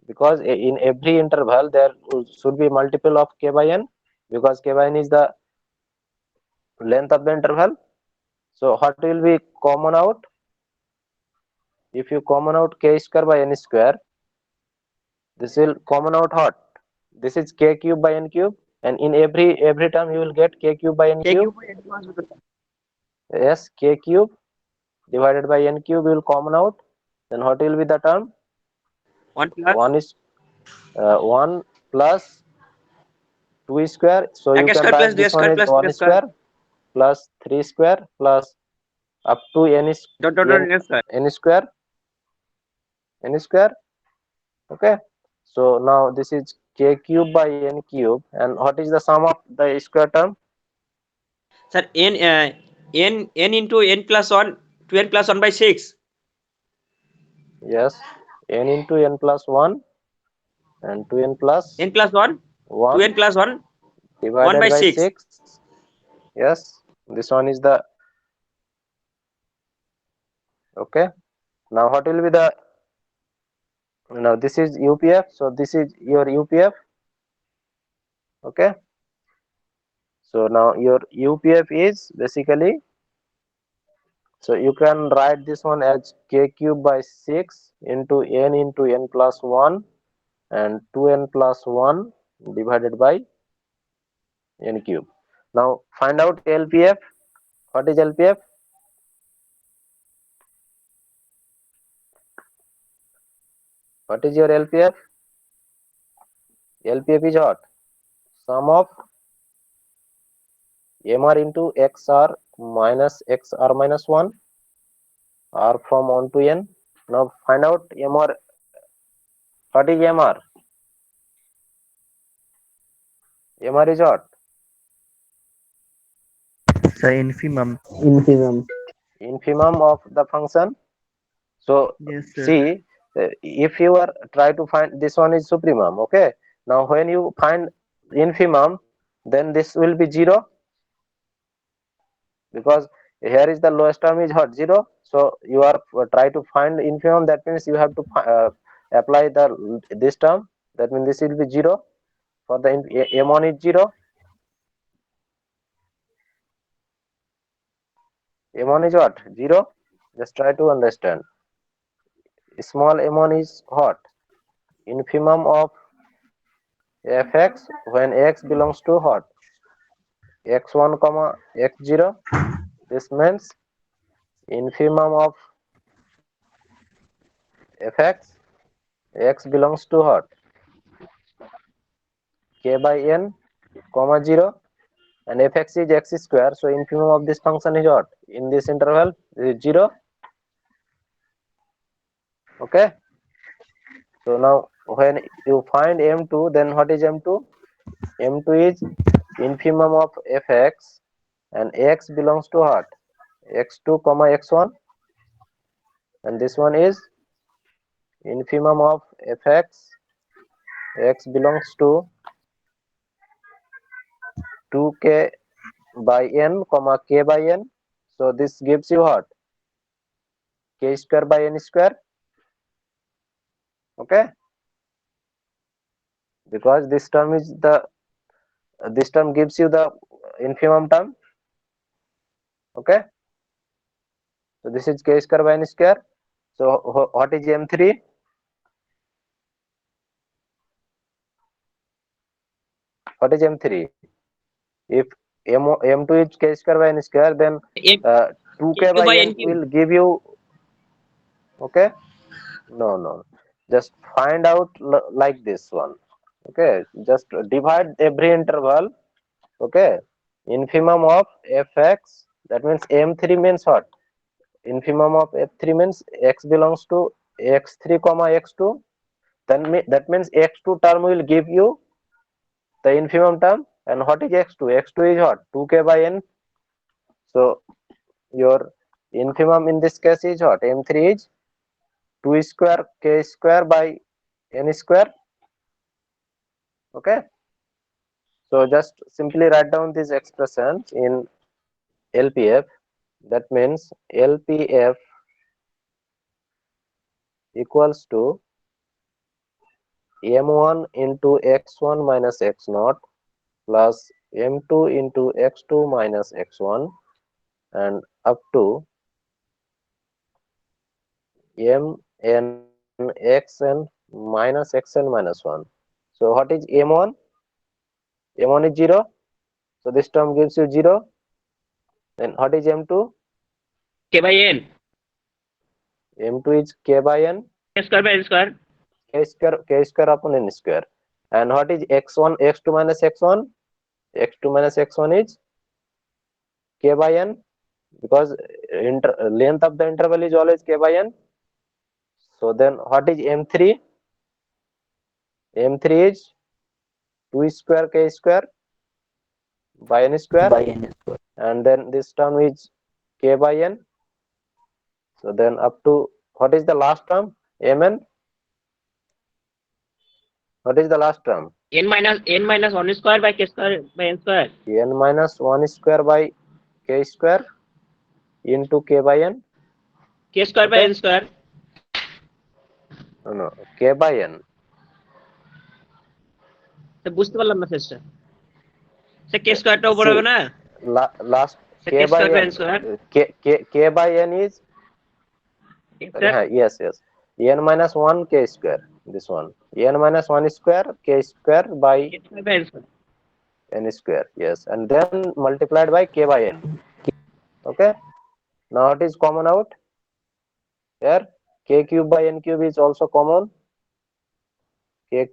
because in every interval there should be multiple of k by n, because k by n is the length of the interval. So what will be common out? If you common out k square by n square, this will common out what? This is k cube by n cube, and in every term you will get k cube by n cube. Yes, k cube divided by n cube will common out. Then what will be the term? 1 plus 1 is 1 plus 2 square. So you x can square plus write 2 this one square as plus 1 3 square. square plus 3 square plus up to n is Dot dot dot n square. n square. N square. Okay. So now this is k cube by n cube, and what is the sum of the square term? Sir, n into n plus 1 to n plus 1 by 6. Yes, n into n plus 1 and 2n plus N plus 1 to 1 n plus 1 1 divided by by 6. 6. Yes, this one is the, okay. Now what will be the, now this is UPF, so this is your UPF. Okay, so now your UPF is basically, so you can write this one as k cube by 6 into n plus 1 and 2n plus 1 divided by n cube. Now find out LPF. What is LPF? What is your LPF? LPF is what? Sum of MR into XR minus x r minus 1 r from 1 to n. Now find out mr. What is mr? Mr is what? Sir, infimum. Infimum of the function. So Yes, sir. see, if you are try to find, this one is supremum. Okay, now when you find infimum, then this will be 0, because here is the lowest term is what, 0. So you are try to find infimum, that means you have to apply the this term, that means this will be 0 for the m1 is 0. m1 is what, 0. Just try to understand. Small m1 is what, infimum of fx when x belongs to what, x1 comma x0. This means infimum of fx, x belongs to what, k by n comma 0, and fx is x square. So infimum of this function is what, in this interval is 0. Okay, so now when you find m2, then what is m2? m2 is infimum of fx and x belongs to what, x2 comma x1, and this one is infimum of fx, x belongs to 2k by n comma k by n. So this gives you what, k square by n square. Okay, because this term is the, this term gives you the infimum term. Okay, so this is k square by n square. So what is m3? What is m3? If m2 is k square by n square, then M 2k Q by by n N Q. will give you. Okay, no, just find out like this one. Okay, just divide every interval. Okay, infimum of fx, that means m3 means what, infimum of f3 means x belongs to x3 comma x2, then that means x2 term will give you the infimum term. And what is x2? X2 is what, 2k by n. So your infimum in this case is what, m3 is 2 square k square by n square. Okay, so just simply write down these expressions in LPF. That means LPF equals to m1 into x1 minus x0 plus m2 into x2 minus x1 and up to mn xn minus xn minus 1. So what is m1? m1 is 0, so this term gives you 0. Then what is m2? K by N. m2 is k by n, K square by N square. k square upon n square. And what is x1, x2 minus x1? x2 minus x1 is k by n, because length of the interval is always k by n. So then what is m3? m3 is 2 square k square by n square, and then this term is k by n. So then up to, what is the last term? mn. What is the last term? N minus 1 square by K square by N square. n minus 1 square by k square into k by n. K square by Okay, N square. no, k by n. তো বুঝতে পারলাম না শেষটা সে K স্কয়ারটা উপর See, হবে না last সে k K by square by n. N square K by n is, yes, n minus 1 k square, this one, n minus 1 square k square by K square by N square n square, yes, and then multiplied by k by n. Okay, now it is common out here, k cube by n cube is also common, k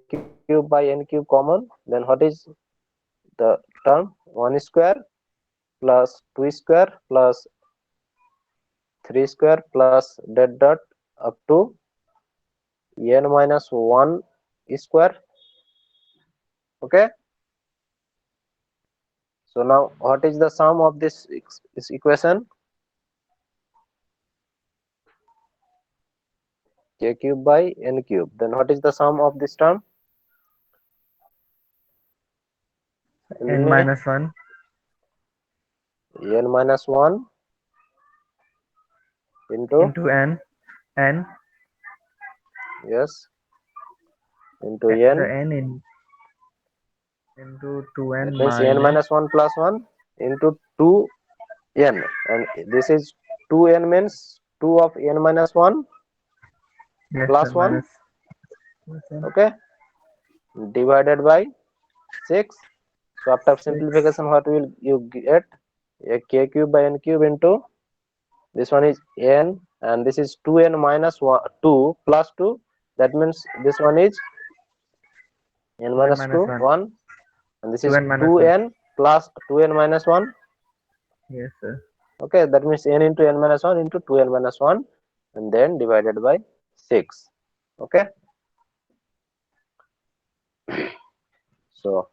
cube by n cube common. Then what is the term? 1 square plus 2 square plus 3 square plus dot dot up to n minus 1 square. Okay. So now what is the sum of this equation? K cube by n cube. Then what is the sum of this term? n minus 1 n minus 1 into into n yes into the n. n into 2n That means n minus minus 1 plus 1 into 2n, and this is 2n means 2 of n minus 1 yes sir plus 1. minus n, Okay, divided by 6. So after 6 simplification, what will you get? A k cube by n cube into this one is n, and this is 2n minus 1, 2 plus 2. That means this one is n 2n minus minus 2 1 1, and this is 2n minus 1 2n plus 2n minus 1. yes sir Okay, that means n into n minus 1 into 2n minus 1, and then divided by 6. Okay, so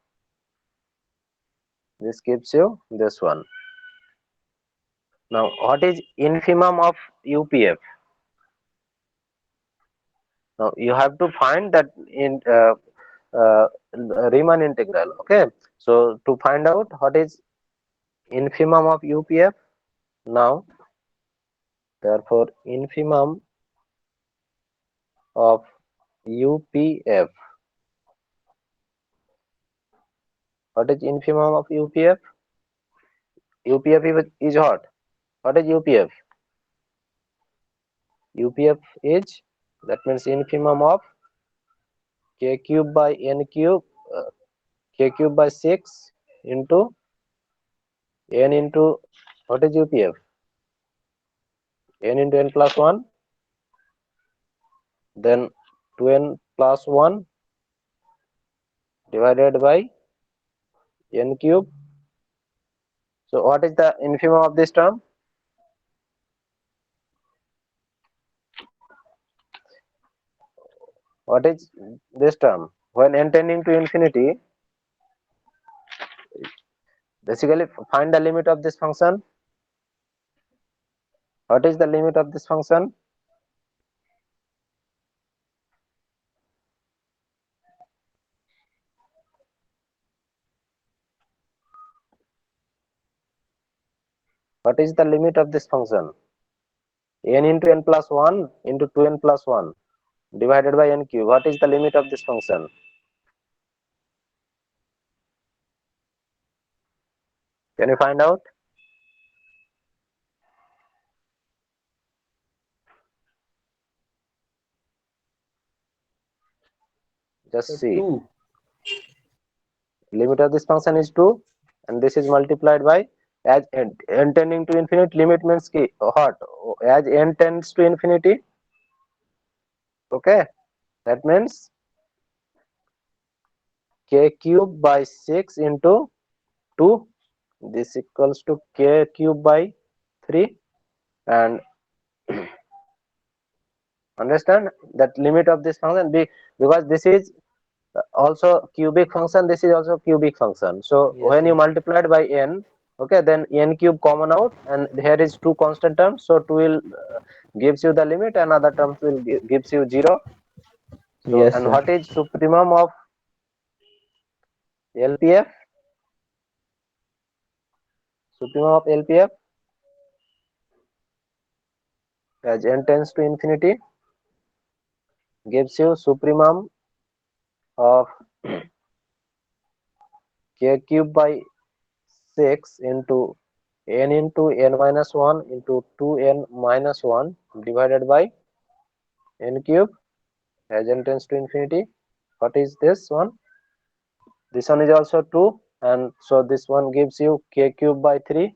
this gives you this one. Now what is infimum of UPF? Now you have to find that in Riemann integral. Okay, so to find out what is infimum of UPF, now therefore infimum of UPF. What is infimum of UPF? UPF is what? What is UPF? UPF is, that means infimum of k cube by n cube, k cube by 6 into n into, what is UPF? N into n plus 1, then 2n plus 1 divided by n cube. So what is the infimum of this term? What is this term? When n tending to infinity, basically find the limit of this function. What is the limit of this function? What is the limit of this function? N into n plus 1 into 2n plus 1 divided by n cube. What is the limit of this function? Can you find out? Just see. 2. Limit of this function is 2, and this is multiplied by, as n tending to infinity, limit means what? As n tends to infinity. Okay, that means k cube by 6 into 2. This equals to k cube by 3, and understand that limit of this function because this is also cubic function, this is also cubic function. So Yes, when you sir. multiply it by n, okay, then n cube common out, and here is 2 constant terms, so 2 will gives you the limit, and other terms will gives you 0. So Yes, and sir. what is supremum of LPF? Supremum of LPF, as n tends to infinity, gives you supremum of k cube by 6 into n minus 1 into 2n minus 1 divided by n cube, as n tends to infinity. What is this one? This one is also 2, and so this one gives you k cube by 3.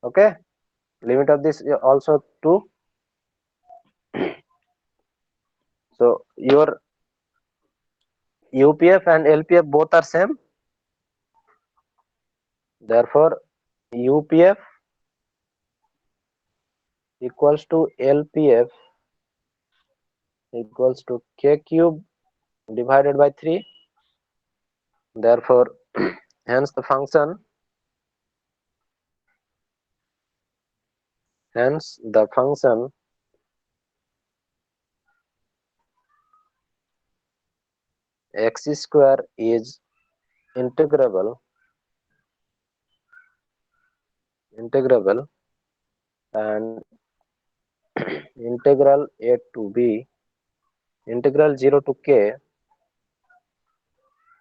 Okay, limit of this is also 2. So your UPF and LPF both are same. Therefore, UPF equals to LPF equals to K cube divided by 3. Therefore, hence the function x square is integrable and integral a to b integral 0 to k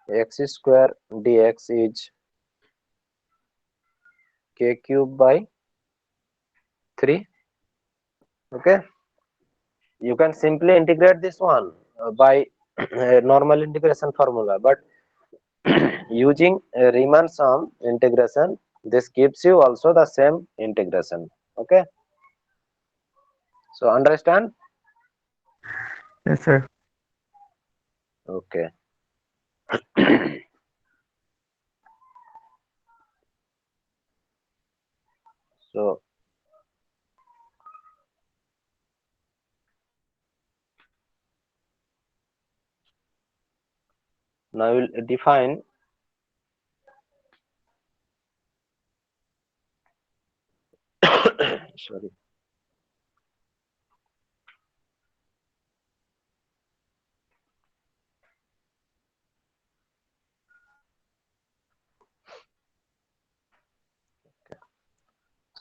x square dx is k cube by 3. Okay, you can simply integrate this one by normal integration formula, but using Riemann sum integration, this gives you also the same integration. Okay, so understand? Yes, sir. Okay. So now we'll define sorry.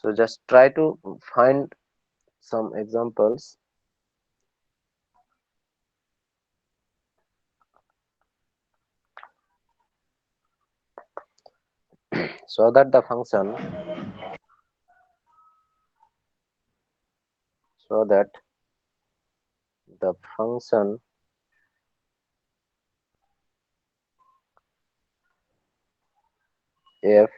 So just try to find some examples. So that the function f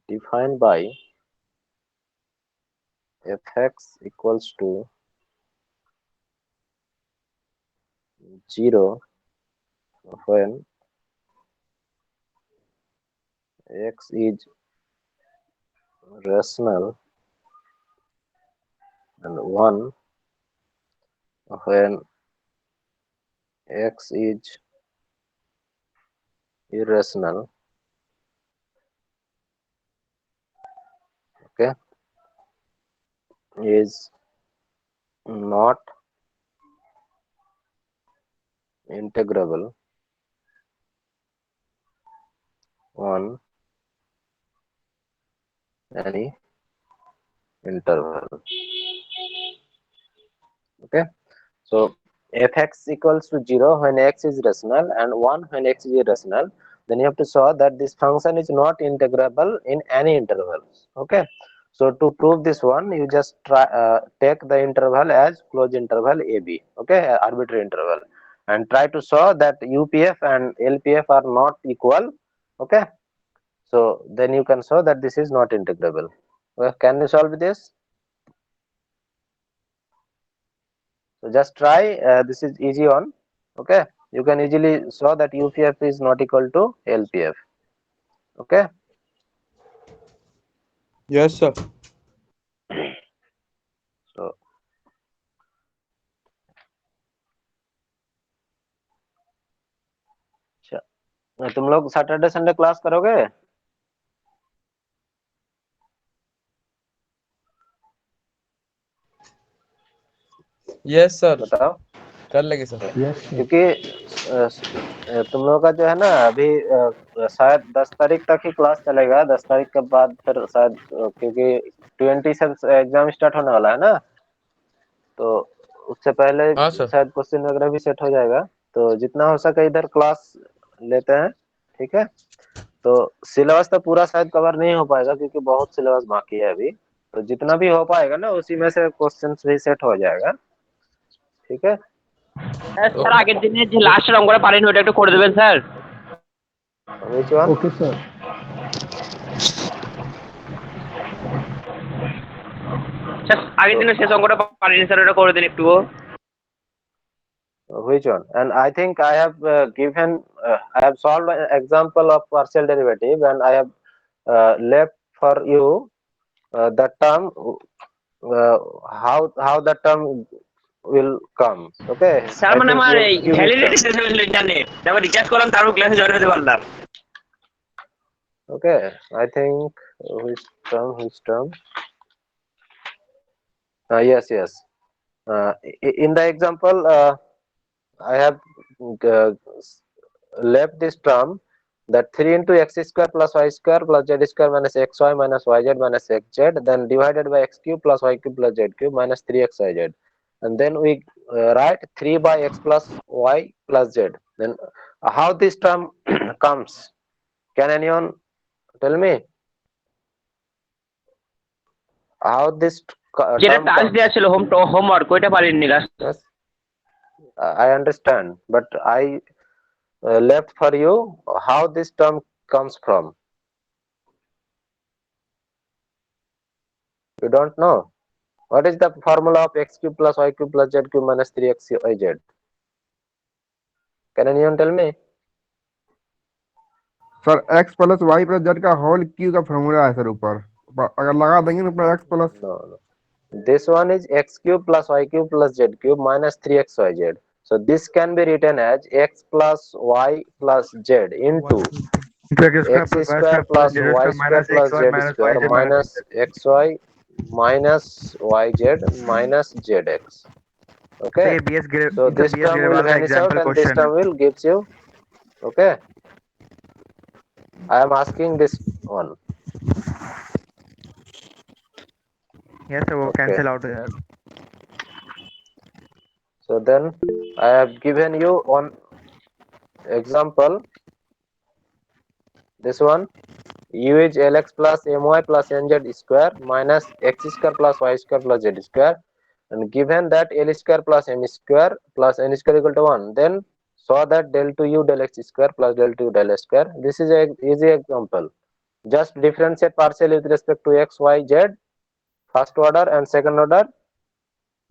defined by fx equals to 0 when x is rational and 1 when x is irrational. Okay, is not integrable on any interval. Okay, so fx equals to 0 when x is rational and 1 when x is irrational, then you have to show that this function is not integrable in any intervals. Okay, so to prove this one, you just try take the interval as closed interval AB, okay, arbitrary interval, and try to show that UPF and LPF are not equal. Okay, so then you can show that this is not integrable. Well, can you solve this? So just try, this is easy one. Okay, you can easily show that UPF is not equal to LPF. Okay, Yes, sir. so तुम लोग Saturday Sunday class करोगे? Yes, sir. बताओ, कर लेंगे sir. क्योंकि तुम लोगों का जो है ना अभी शायद 10 तारीख तक ही क्लास चलेगा, 10 तारीख के बाद फिर शायद क्योंकि 20 से एग्जाम स्टार्ट होने वाला है ना, तो उससे पहले हाँ सर. शायद क्वेश्चन वगैरह भी सेट हो जाएगा, तो जितना हो सके इधर क्लास लेते हैं. ठीक है, तो सिलेबस तो पूरा शायद कवर नहीं हो पाएगा क्योंकि बहुत सिलेबस बाकी है अभी, तो जितना भी हो पाएगा ना उसी में से क्वेश्चंस भी सेट हो जाएगा. ठीक है, স্যার আগের দিনে যে লাস্টের অঙ্কটা পারেন ওটা একটু করে দেবেন sir. which one? Okay, sir. Sir আগের দিনে শেষ অঙ্কটা পারেন স্যার ওটা করে দেন একটু. Which one? And I think I have I have solved an example of partial derivative, and I have left for you that term, how that term will come. Okay, sir I মানে think আমার your এই cubic validity term. শেষ হয়েছিল internet, তারপর recharge করলাম, তারপর ক্লাসে join হতে পারলাম। Okay, I think which term? Yes, yes. In the example, I have uh, left this term, that 3 into x square plus y square plus z square minus xy minus yz minus xz, then divided by x cube plus y cube plus z cube minus 3xyz, and then we write 3 by x plus y plus z. Then how this term comes? Can anyone tell me how this যেটা term task comes? দেওয়া ছিল homework, ওইটা পারিনি last. Yes, I understand, but I left for you how this term comes from. You don't know? What is the formula of x cube plus y cube plus z cube minus 3xyz? Can anyone tell me? Sir x plus Y plus Z का whole cube का formula है sir ऊपर। अगर लगा देंगे ना ऊपर x plus. No, no. This one is x cube plus y cube plus z cube minus 3xyz. So this can be written as x plus y plus z into x square plus y square plus z square minus xy minus yz minus zx. Okay. So this term will vanish out and this term will gives you. Okay. I am asking this one. Yes sir, वो Okay. cancel out हो जाएगा। So then I have given you one example. This one, u is lx plus my plus nz square minus x square plus y square plus z square, and given that l square plus m square plus n square equal to 1, then saw that del 2u del x square plus del 2 del s square. This is a easy example. Just differentiate partially with respect to x, y, z, first order and second order,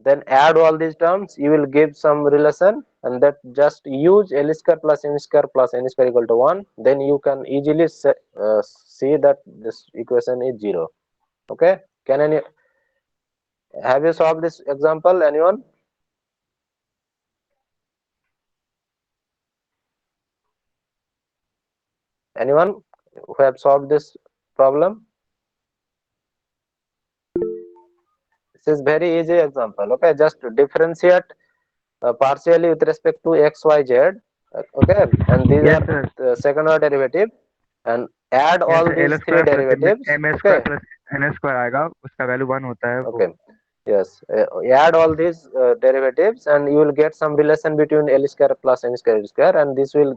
then add all these terms, you will give some relation, and that just use l square plus m square plus n square equal to 1, then you can easily see that this equation is 0. Okay, can any have you solved this example? Anyone? Anyone who have solved this problem? This is very easy example. Okay, just differentiate partially with respect to x, y, z. Okay, and these Yes are sir, the second order derivative, and add yes all sir, these l three square plus derivatives. m Okay, square plus n square आएगा, उसका value 1 होता है वो। okay, yes, add all these derivatives and you will get some relation between l square plus n square square, and this will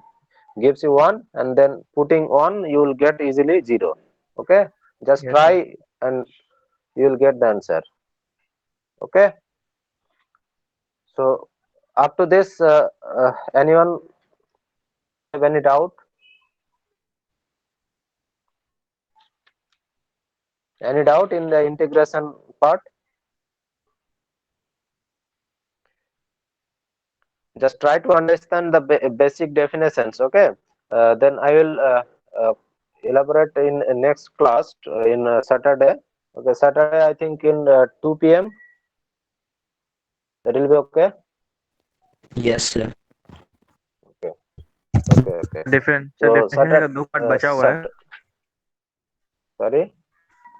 gives you 1, and then putting on you will get easily 0. Okay, just Yes try sir. and you will get the answer. Okay, so up to this, anyone have any doubt? Any doubt in the integration part? Just try to understand the basic definitions. Okay, then I will elaborate in next class in Saturday. Okay, Saturday I think in 2 p.m. That will be okay. Yes sir. Okay. Difference So definition का दो part बचा हुआ है sorry.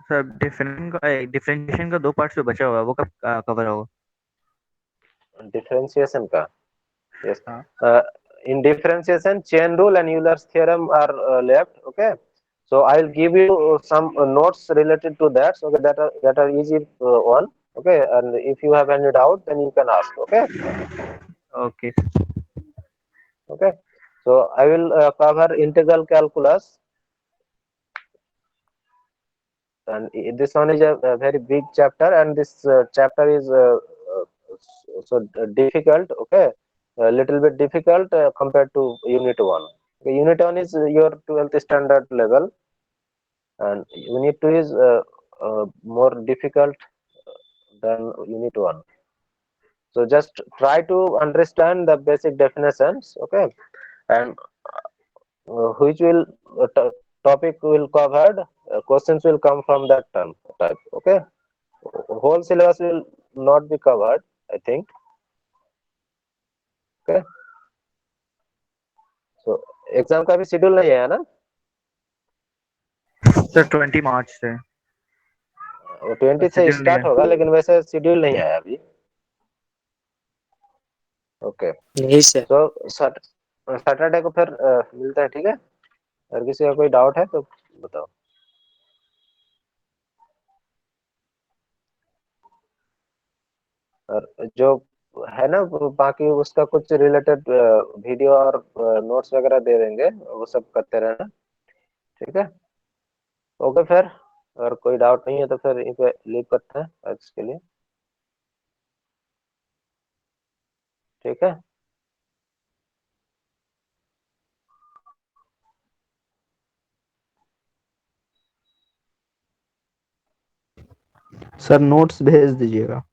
Sir. Differentiation का दो part से बचा हुआ है, वो कब कवर होगा? Differentiation का. Yes. हाँ। In differentiation, chain rule and Euler's theorem are left. Okay. So I will give you some notes related to that. So that are easy one. Okay. And if you have any doubt, then you can ask. Okay. Okay Okay. So I will cover integral calculus, and this one is a very big chapter, and this chapter is so difficult. Okay, a little bit difficult compared to unit 1. Okay, unit 1 is your 12th standard level, and unit 2 is more difficult than unit 1. So just try to understand the basic definitions, okay, and which will topic will covered, questions will come from that term type, okay. Whole syllabus will not be covered, I think, okay. So exam का भी schedule नहीं है ना? Sir 20 मार्च से वो 20 से schedule नहीं start है। होगा, लेकिन वैसे शेड्यूल नहीं आया अभी, ओके। नहीं सर। तो सैटरडे को फिर मिलते हैं, ठीक है। अगर किसी का कोई डाउट है तो बताओ। और जो है ना बाकी उसका कुछ रिलेटेड वीडियो और नोट्स वगैरह दे देंगे, वो सब करते रहना, ठीक है। ओके फिर, अगर कोई डाउट नहीं है तो फिर यहीं पे लीव करते हैं आज के लिए, ठीक है। सर नोट्स भेज दीजिएगा।